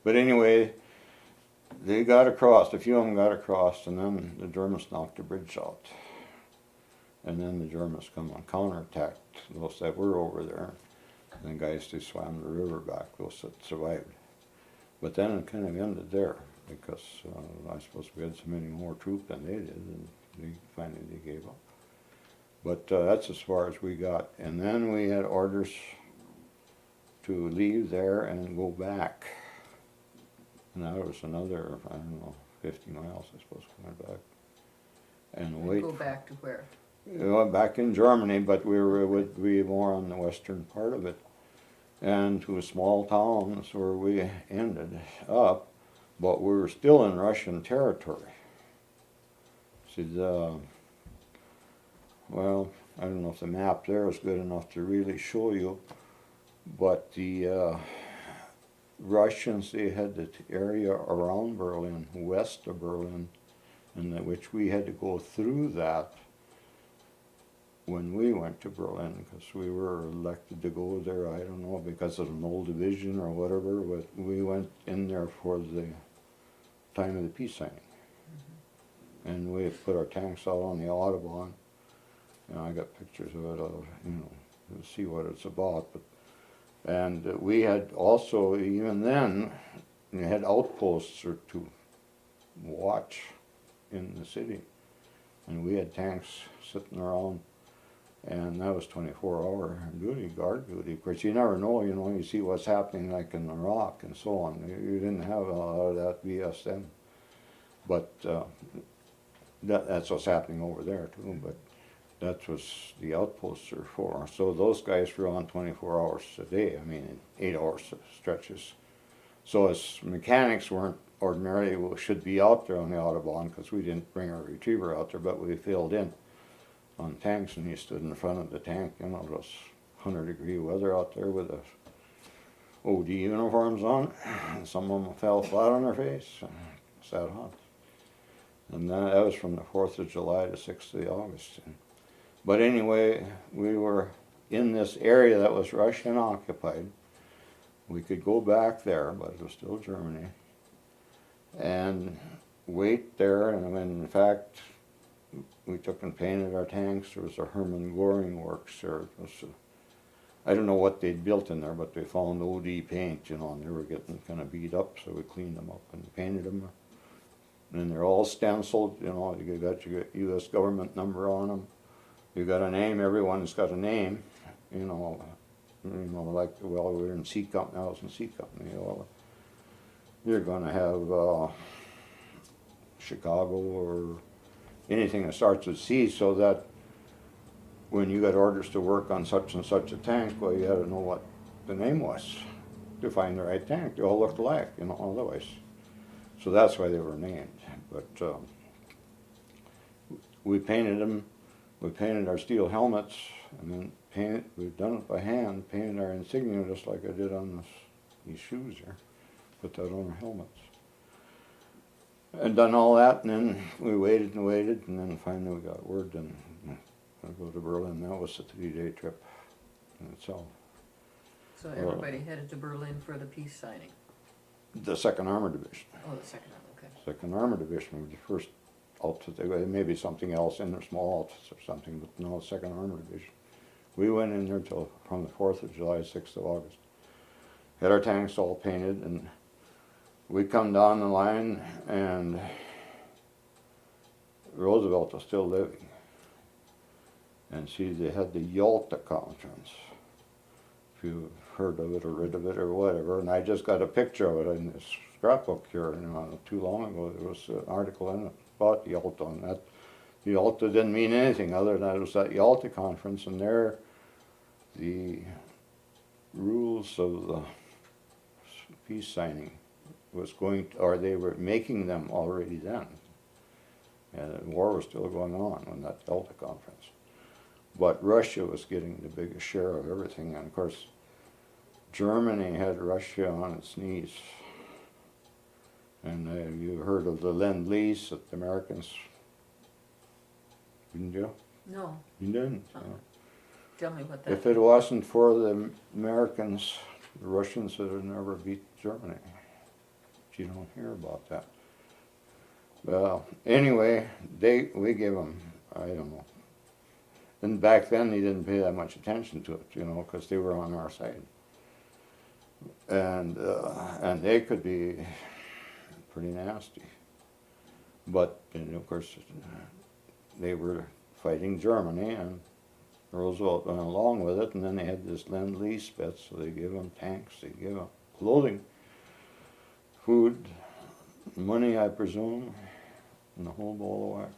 But anyway, they got across, a few of them got across, and then the Germans knocked the bridge out. And then the Germans come on, counterattacked those that were over there. And the guys, they swam the river back, those that survived. But then it kind of ended there, because I suppose we had so many more troops than they did, and finally they gave up. But that's as far as we got. And then we had orders to leave there and go back. And that was another, 50 miles, I suppose, going back. And wait. Go back to where? Back in Germany, but would be more on the western part of it, and to a small towns where we ended up, but we were still in Russian territory. See, well, I don't know if the map there is good enough to really show you, but the Russians, they had the area around Berlin, west of Berlin, and which we had to go through that when we went to Berlin, because we were elected to go there, I don't know, because of an old division or whatever, but we went in there for the time of the peace signing. Mm-hmm. And we put our tanks out on the Audubon, and I got pictures of it, to see what it's about. And we had also, even then, we had outposts to watch in the city, and we had tanks sitting around. And that was 24-hour duty, guard duty. Of course, you never know, you see what's happening like in Iraq and so on. You didn't have a lot of that BS then. But that's what's happening over there too. But That's what the outposts are for. So those guys were on 24 hours a day, I mean 8 hour stretches. So as mechanics weren't ordinarily, should be out there on the Audubon, because we didn't bring our retriever out there, but we filled in on tanks, and he stood in front of the tank. You know, it was 100-degree weather out there with the OD uniforms on, and some of them fell flat on their face. It's that hot. And that was from the 4th of July to 6th of August. But anyway, we were in this area that was Russian occupied. We could go back there, but it was still Germany, and wait there. And in fact, we took and painted our tanks. There was a Hermann Göring works there. It was I don't know what they'd built in there, but they found OD paint, you know, and they were getting kind of beat up, so we cleaned them up and painted them. And they're all stenciled, you know, you got your U.S. government number on them. You got a name, everyone's got a name, you know, like, well, we're in C Company, I was in C Company, well, you're going to have Chicago or anything that starts with C, so that when you got orders to work on such and such a tank, well, you had to know what the name was to find the right tank. They all looked alike, you know, otherwise. So that's why they were named. But we painted them. We painted our steel helmets, and then we've done it by hand, painted our insignia just like I did on these shoes here. Put that on our helmets. And done all that, and then we waited, and then finally we got word, and go to Berlin. That was a 3-day trip in itself. So everybody headed to Berlin for the peace signing? The 2nd Armored Division. Oh, the 2nd Armored, okay. 2nd Armored Division was the first outfit. There may be something else in there, small outfits or something, but no, 2nd Armored Division. We went in there till from the 4th of July, 6th of August. Had our tanks all painted, and we come down the line, and Roosevelt was still living. And see, they had the Yalta Conference, if you've heard of it or read of it or whatever, and I just got a picture of it in this scrapbook here, you know, not too long ago. There was an article in it about Yalta, and that Yalta didn't mean anything other than it was that Yalta Conference, and there the rules of the peace signing was going to, or they were making them already then. And the war was still going on when that Yalta Conference. But Russia was getting the biggest share of everything, and of course Germany had Russia on its knees. And you heard of the Lend-Lease that the Americans, didn't you? No. You didn't? Tell me what that is. If it wasn't for the Americans, the Russians would have never beat Germany. But you don't hear about that. Well, anyway, we gave them, I don't know. And back then they didn't pay that much attention to it, you know, because they were on our side. And they could be pretty nasty. But, and of course, they were fighting Germany, and Roosevelt went along with it, and then they had this Lend-Lease bit, so they gave them tanks, they gave them clothing, food, money, I presume, and the whole ball of wax.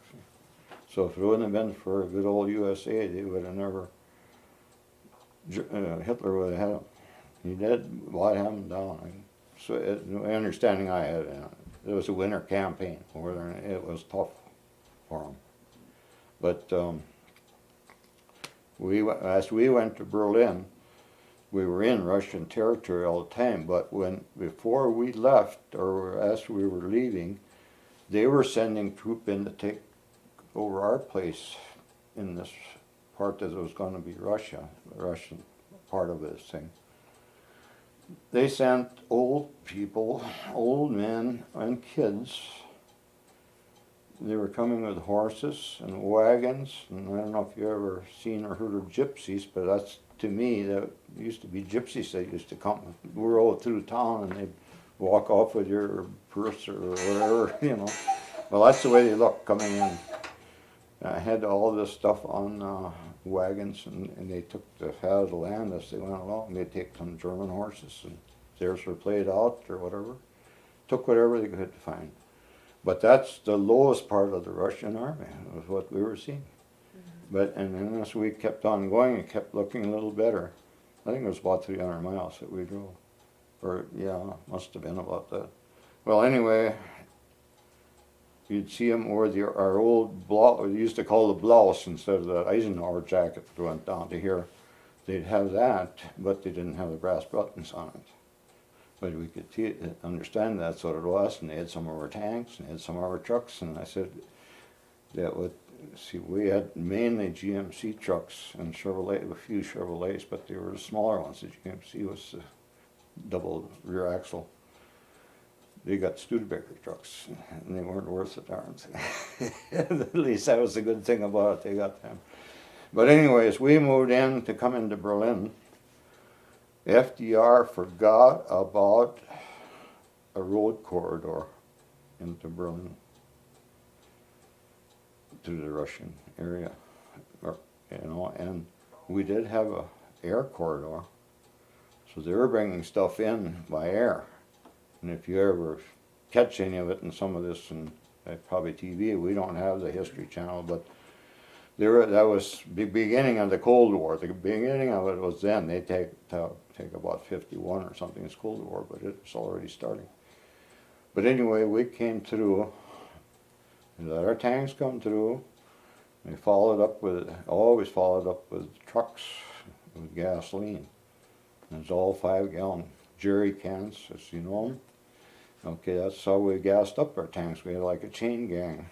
So if it wouldn't have been for good old USA, they would have never, Hitler would have had them. He did, well, I had them down. So the understanding I had, it was a winter campaign, where it was tough for them. But as we went to Berlin, we were in Russian territory all the time, but before we left, or as we were leaving, they were sending troops in to take over our place in this part that was going to be Russia, the Russian part of this thing. They sent old people, old men and kids. They were coming with horses and wagons, and I don't know if you ever seen or heard of gypsies, but that's, to me, that used to be gypsies that used to come, roll through town, and they'd walk off with your purse or whatever, you know. Well, that's the way they looked coming in. I had all this stuff on wagons, and they took the fat of the land as they went along. They'd take some German horses, and theirs were played out or whatever. Took whatever they could find. But that's the lowest part of the Russian army, was what we were seeing. And then as we kept on going, it kept looking a little better. I think it was about 300 miles that we drove. Or, yeah, must have been about that. Well, anyway, you'd see them where our old blouse, we used to call the blouse instead of the Eisenhower jacket that went down to here. They'd have that, but they didn't have the brass buttons on it. But we could understand that's what it was, and they had some of our tanks, and they had some of our trucks, and I said, we had mainly GMC trucks and Chevrolet, a few Chevrolets, but they were the smaller ones. The GMC was the double rear axle. They got Studebaker trucks, and they weren't worth a darn thing. At least that was the good thing about it, they got them. But anyways, we moved in to come into Berlin. FDR forgot about a road corridor into Berlin to the Russian area, and we did have a air corridor, so they were bringing stuff in by air. And if you ever catch any of it in some of this, and probably TV, we don't have the History Channel, but that was the beginning of the Cold War. The beginning of it was then. They take about 51 or something as Cold War, but it's already starting. But anyway, we came through. We let our tanks come through. We always followed up with trucks with gasoline. And it's all 5-gallon jerry cans, as you know them. Okay, that's how we gassed up our tanks. We had like a chain gang.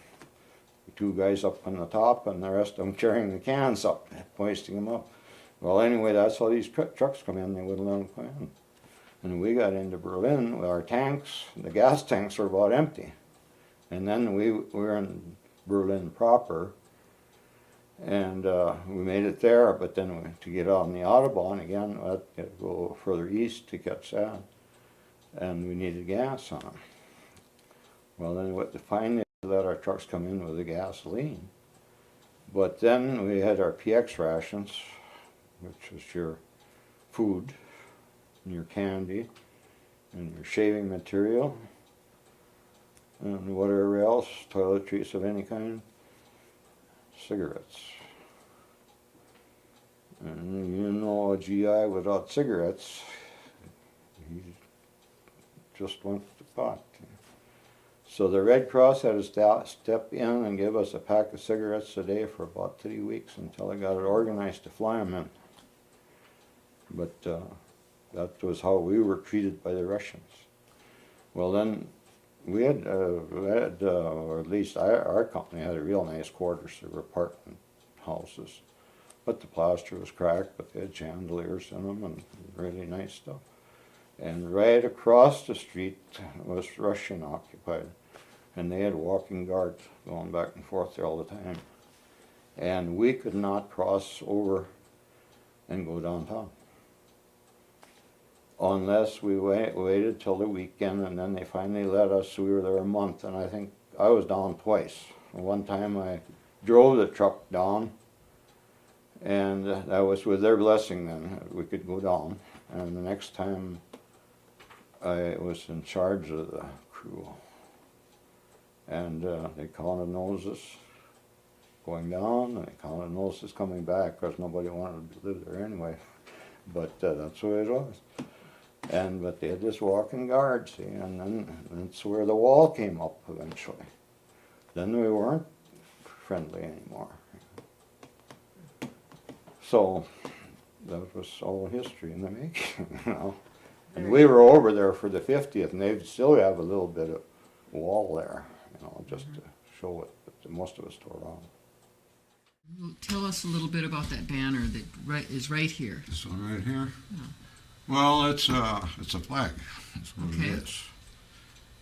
2 guys up on the top and the rest of them carrying the cans up, hoisting them up. Well, anyway, that's how these trucks come in. They wouldn't let them come in. And we got into Berlin with our tanks. The gas tanks were about empty. And then we were in Berlin proper, and we made it there, but then to get on the Autobahn again, we had to go further east to catch that, and we needed gas on them. Well, then finally let our trucks come in with the gasoline, but then we had our PX rations, which was your food, and your candy, and your shaving material, and whatever else, toiletries of any kind, cigarettes. And you know, a GI without cigarettes, he just went to pot. So the Red Cross had to step in and give us a pack of cigarettes a day for about 3 weeks until they got it organized to fly them in. But that was how we were treated by the Russians. Well, then we had or at least our company had a real nice quarters. They were apartment houses, but the plaster was cracked, but they had chandeliers in them and really nice stuff. And right across the street was Russian occupied, and they had walking guards going back and forth there all the time. And we could not cross over and go downtown unless we waited till the weekend, and then they finally let us. We were there a month, and I think I was down twice. One time I drove the truck down, and that was with their blessing then, we could go down. And the next time I was in charge of the crew, and they counted noses going down, and they counted noses coming back, because nobody wanted to live there anyway. But that's the way it was. But they had this walking guard, see, and then that's where the wall came up eventually. Then we weren't friendly anymore. So that was all history in the making, you know. And we were over there for the 50th, and they still have a little bit of wall there, you know, just to show it, but most of it's tore down. Well, tell us a little bit about that banner that is right here. This one right here? Yeah. Well, it's a flag. That's what Okay. it is.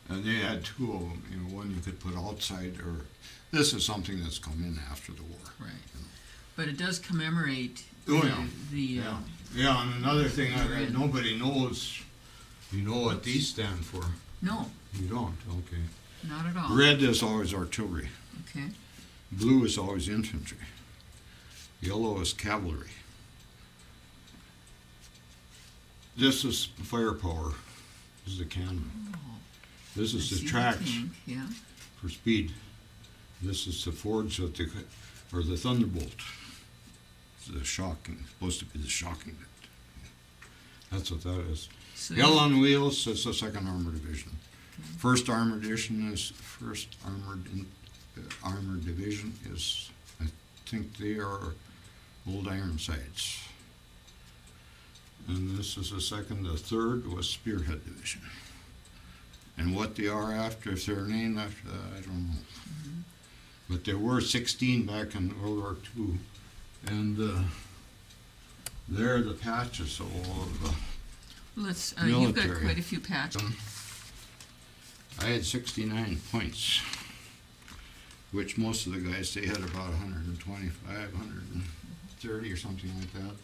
And they had 2 of them. You know, one you could put outside, or this is something that's come in after the war. Right. You know. But it does commemorate Yeah, and another thing that nobody knows, you know what these stand for? No, You don't? Okay. not at all. Red is always artillery. Okay. Blue is always infantry. Yellow is cavalry. This is firepower. This is the cannon. Oh, This is I the see tracks tank, yeah. for speed. This is the forge that the or the Thunderbolt. The shocking, supposed to be the shocking bit. That's what that is. So Hell on Wheels is the second armored division. First armored division is armored division is, I think they are Old Ironsides. And this is the second. The third was Spearhead Division. And what they are after, if they're named after that, I don't know. But there were 16 back in World War II. And they're the patches of all of the you've got military. quite a few patches. I had 69 points, which most of the guys, they had about 125, 130 or something like that.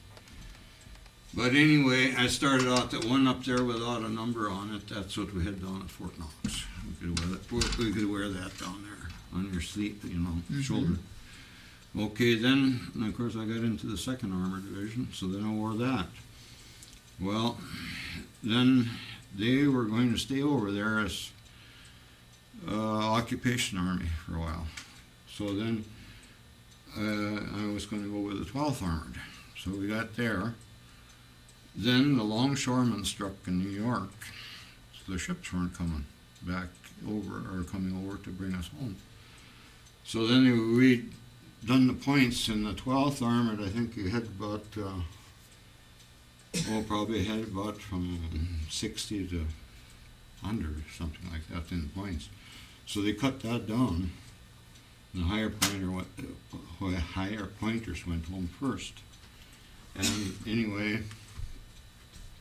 But anyway, I started out that one up there without a number on it. That's what we had down at Fort Knox. We could wear that down there on your sleeve, shoulder. Okay, then, of course, I got into the second armored division, so then I wore that. Well, then they were going to stay over there as occupation army for a while. So then I was going to go with the 12th Armored. So we got there. Then the longshoremen struck in New York, so the ships weren't coming back over or coming over to bring us home. So then we done the points in the 12th Armored. I think you had about, probably had about from 60 to 100, something like that in points. So they cut that down. The higher pointers went home first. And anyway,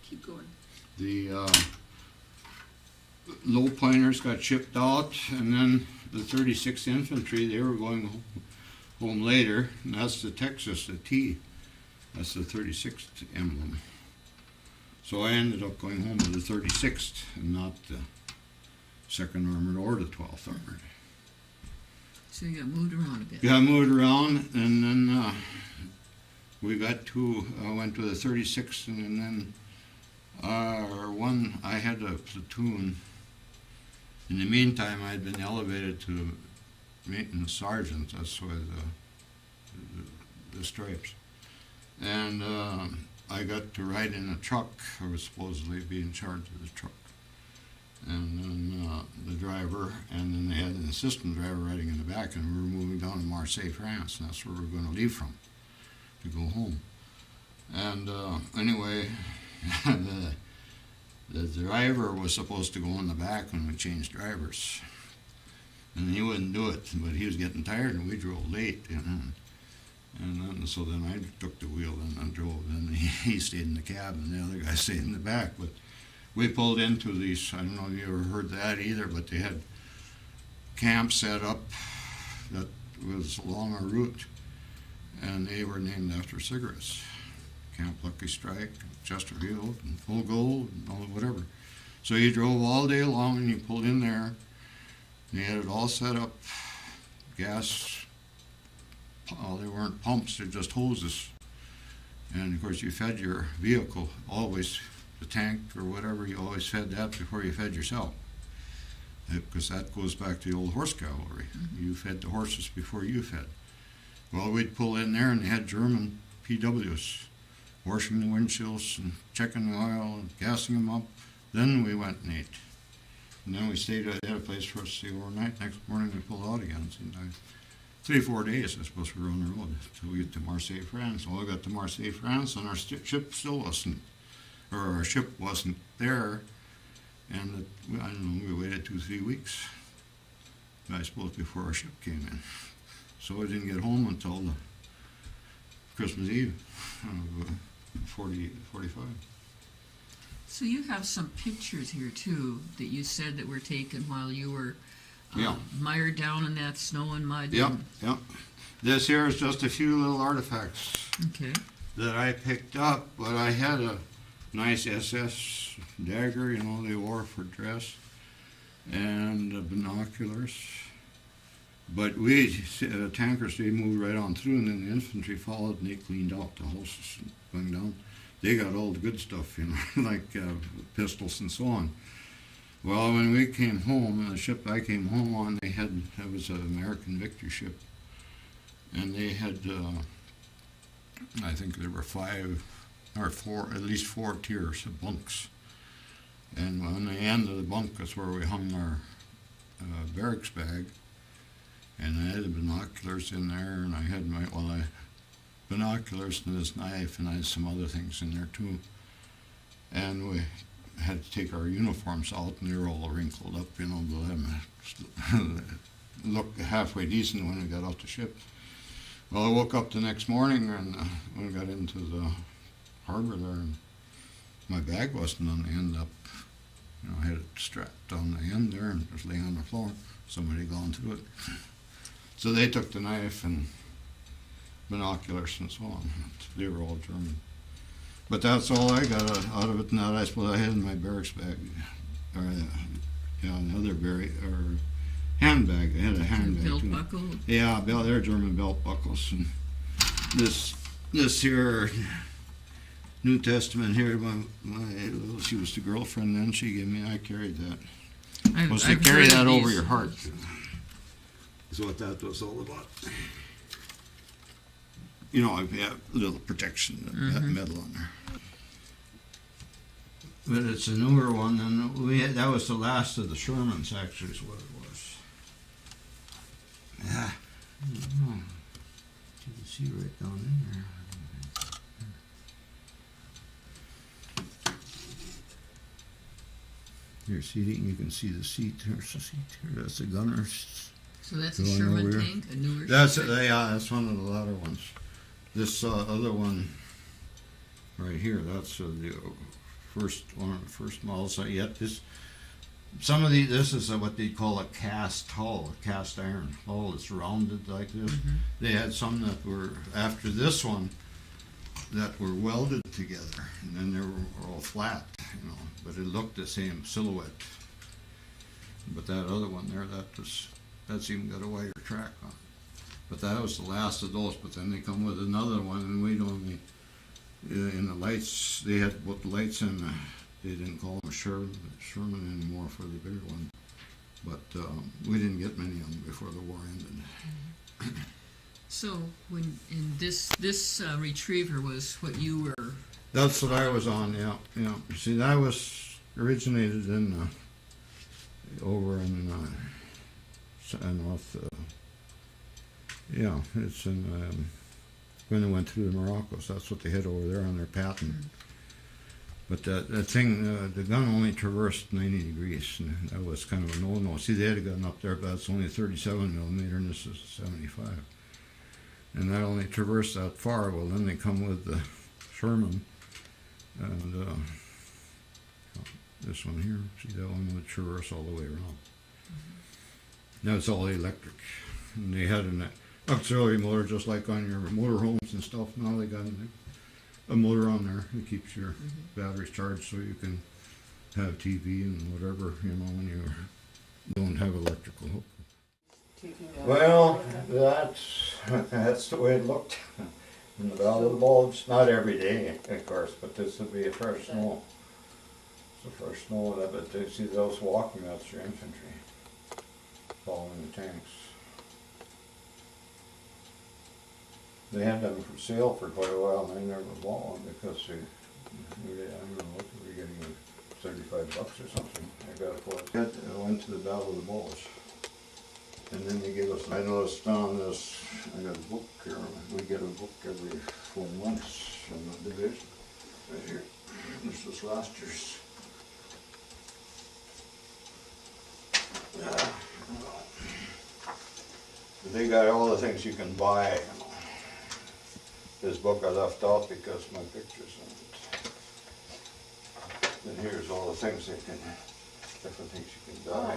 Keep going. the low pointers got shipped out, and then the 36th Infantry, they were going home later, and that's the Texas, the T. That's the 36th emblem. So I ended up going home with the 36th and not the 2nd Armored or the 12th Armored. So you got moved around a bit. Yeah, I moved around, and then we got I went to the 36th, and then I had a platoon. In the meantime, I had been elevated to maintenance sergeant. That's why the stripes. And I got to ride in a truck. I was supposedly be in charge of the truck. And then the driver, and then they had an assistant driver riding in the back, and we were moving down to Marseille, France, and that's where we were going to leave from, to go home. And anyway, the driver was supposed to go in the back when we changed drivers. And he wouldn't do it, but he was getting tired, and we drove late, And then, so then I took the wheel and drove, and he stayed in the cab, and the other guy stayed in the back. But we pulled into these, I don't know if you ever heard that either, but they had camps set up that was along our route, and they were named after cigarettes. Camp Lucky Strike, Chesterfield, and Full Gold, and all whatever. So he drove all day long, and he pulled in there, and he had it all set up, gas. They weren't pumps, they're just hoses. And of course you fed your vehicle, always, the tank or whatever, you always fed that before you fed yourself. Because that goes back to the old horse cavalry. You fed the horses before you fed. Well, we'd pull in there and they had German PWs, washing the windshields and checking the oil and gassing them up. Then we went and ate. And then we stayed at a place for us to stay overnight. Next morning we pulled out again. 3 or 4 days, I suppose, we were on the road until we get to Marseille, France. Well, we got to Marseille, France, and our ship still wasn't, or our ship wasn't there. And I don't know, we waited 2 or 3 weeks, I suppose, before our ship came in. So we didn't get home until the Christmas Eve of 45. So you have some pictures here, too, that you said that were taken while you were mired down in that snow and mud. Yep. This here is just a few little artifacts Okay. that I picked up, but I had a nice SS dagger, they wore for dress, and binoculars. But tankers, they moved right on through, and then the infantry followed, and they cleaned out the houses and going down. They got all the good stuff, like pistols and so on. Well, when we came home, the ship I came home on, it was an American Victory ship, and they had, I think there were 5 or 4, at least 4 tiers of bunks. And on the end of the bunk is where we hung our barracks bag. And I had the binoculars in there, and I had binoculars and this knife, and I had some other things in there too. And we had to take our uniforms out, and they were all wrinkled up, you know, but them looked halfway decent when we got off the ship. Well, I woke up the next morning, and when I got into the harbor there, and my bag wasn't on the end up. You know, I had it strapped on the end there, and it was laying on the floor. Somebody had gone through it. So they took the knife and binoculars and so on. They were all German. But that's all I got out of it, and that I suppose I had in my barracks bag, or another handbag. I had a handbag Belt too. buckle? Yeah, they're German belt buckles. And this here New Testament here, she was the girlfriend then. She gave me. I carried that. Was to carry that over your heart. Is what that was all about. You know, I have a little protection, that metal on there. But it's a newer one, and that was the last of the Shermans, actually, is what it was. Yeah. I don't know. You can see right down in there. Your seating, you can see the seat. There's the seat here. That's the gunners. So that's a Sherman tank, a newer That's Sherman? that's one of the latter ones. This other one right here, that's the first one of the first models. Yet this is what they call a cast hull, a cast iron hull. It's rounded like this. They had some that were after this one that were welded together, and then they were all flat, you know. But it looked the same silhouette. But that other one there, that's even got a wider track on it. But that was the last of those. But then they come with another one, and we'd only in the lights. They had to put the lights in. They didn't call them a Sherman anymore for the bigger one. But we didn't get many of them before the war ended. So when this retriever was what you were. That's what I was on. Yeah. You see, that was originated in over in North. Yeah, it's in when they went through the Moroccos. That's what they had over there on their patent. But that thing, the gun only traversed 90 degrees, and that was kind of a no-no. See, they had a gun up there, but that's only 37 millimeter, and this is 75. And that only traversed that far. Well, then they come with the Sherman, and this one here. See, that one would traverse all the way around. Now it's all electric. And they had an auxiliary motor just like on your motorhomes and stuff. Now they got a motor on there that keeps your batteries charged so you can have TV and whatever, you know, when you don't have electrical hook. Well, that's the way it looked. In the Valley of the Bulge, not every day, of course, but this would be a fresh snow. It's a fresh snow, but you see those walking, that's your infantry following the tanks. They had them for sale for quite a while, and I never bought one because I don't know what they were getting, $35 or something. I got it for it. I went to the Battle of the Bulge. And then they gave us, I noticed on this, I got a book here, we get a book every 4 months from the division, right here. This was last year's. They got all the things you can buy. You know. This book I left out because my picture's in it. And here's all the things different things you can buy,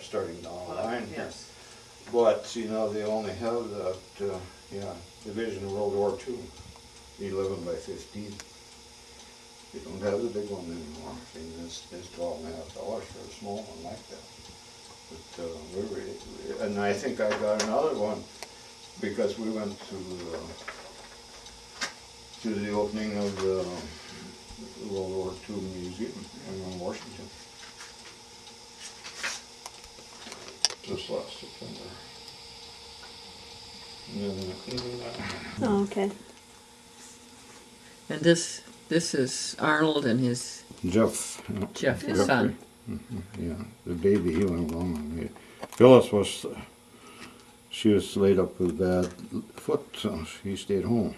starting down the line here. Yes. But, you know, they only have that, Division of World War II, 11 by 15. They don't have the big one anymore. See, it's $12.50 for a small one like that. But and I think I got another one because we went to the opening of the World War II Museum in Washington. Just last September. Oh, okay. And this is Arnold and his Jeff. Jeff, his Jeffrey. son. Yeah, the baby, he went along. Phyllis was, she was laid up with a bad foot, so she stayed home.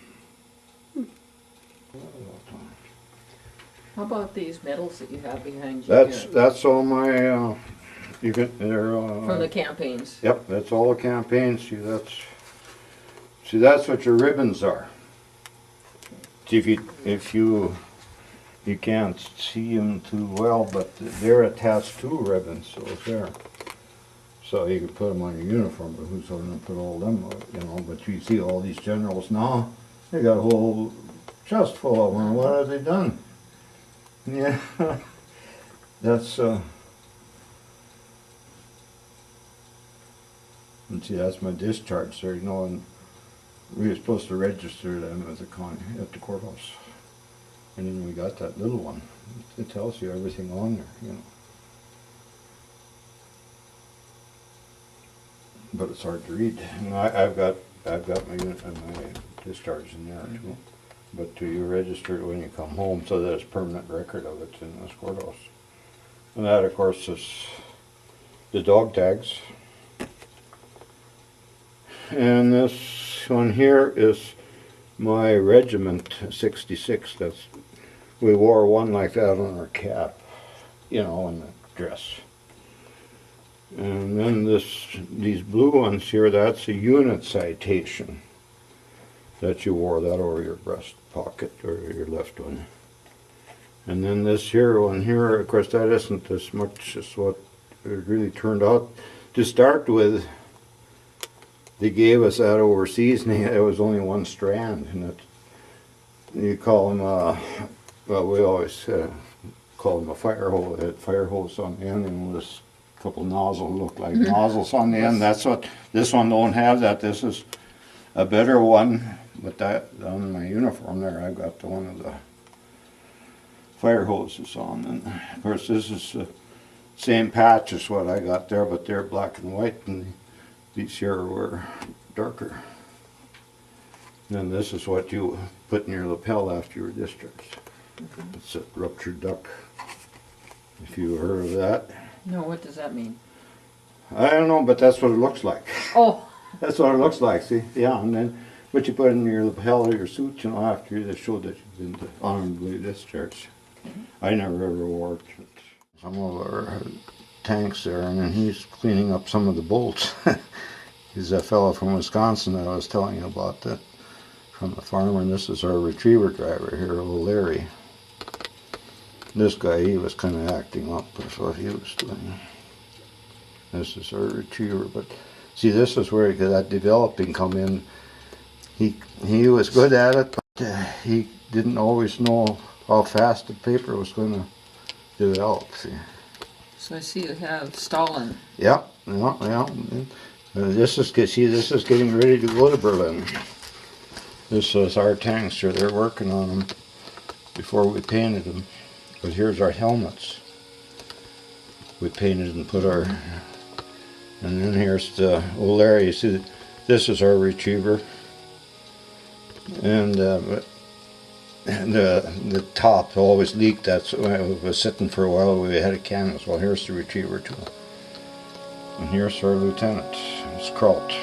How about these medals that you have behind you That's here? that's all my. You can. They're. From the campaigns. Yep, that's all the campaigns. See, that's what your ribbons are. See, if you can't see them too well, but they're attached to ribbons, so it's there. So you can put them on your uniform, but who's going to put all them, you know? But you see all these generals now, they got a whole chest full of them. What have they done? Yeah, that's. And see, that's my discharge there, you know, and we were supposed to register them at the courthouse. And then we got that little one. It tells you everything on there, you know. But it's hard to read. And I've got my discharge in there too. But you register it when you come home, so there's permanent record of it in this courthouse. And that, of course, is the dog tags. And this one here is my regiment, 66. We wore one like that on our cap, you know, in the dress. And then these blue ones here, that's a unit citation that you wore that over your breast pocket or your left one. And then this here one here, of course, that isn't as much as what it really turned out. To start with, they gave us that overseas, and it was only one strand, and you call them, well, we always call them a fire hose. It had fire hose on the end, and this couple nozzles look like nozzles on the end. That's what this one don't have. That this is a better one, but that on my uniform there, I've got the one of the fire hoses on, and of course this is the same patch as what I got there, but they're black and white, and these here were darker. And then this is what you put in your lapel after you were discharged. It's a ruptured duck. If you heard of that. No, what does that mean? I don't know, but that's what it looks like. Oh. That's what it looks like, see? Yeah, and then what you put in your lapel of your suit, you know, after you showed that you've been honorably discharged. I never ever wore it. Some of our tanks there, and then he's cleaning up some of the bolts. He's a fellow from Wisconsin that I was telling you about, that from the farm, and this is our retriever driver here, old Larry. This guy, he was kind of acting up with what he was doing. This is our retriever, but see, this is where that developing come in. He was good at it, but he didn't always know how fast the paper was going to develop. See. So I see you have Stalin. Yeah. This is getting ready to go to Berlin. This is our tanks here. They're working on them before we painted them. But here's our helmets. We painted and put our. And then here's the old Larry. You see, this is our retriever. And the top always leaked. That's why it was sitting for a while. We had a canvas. Well, here's the retriever too. And here's our lieutenant. It's Kraut.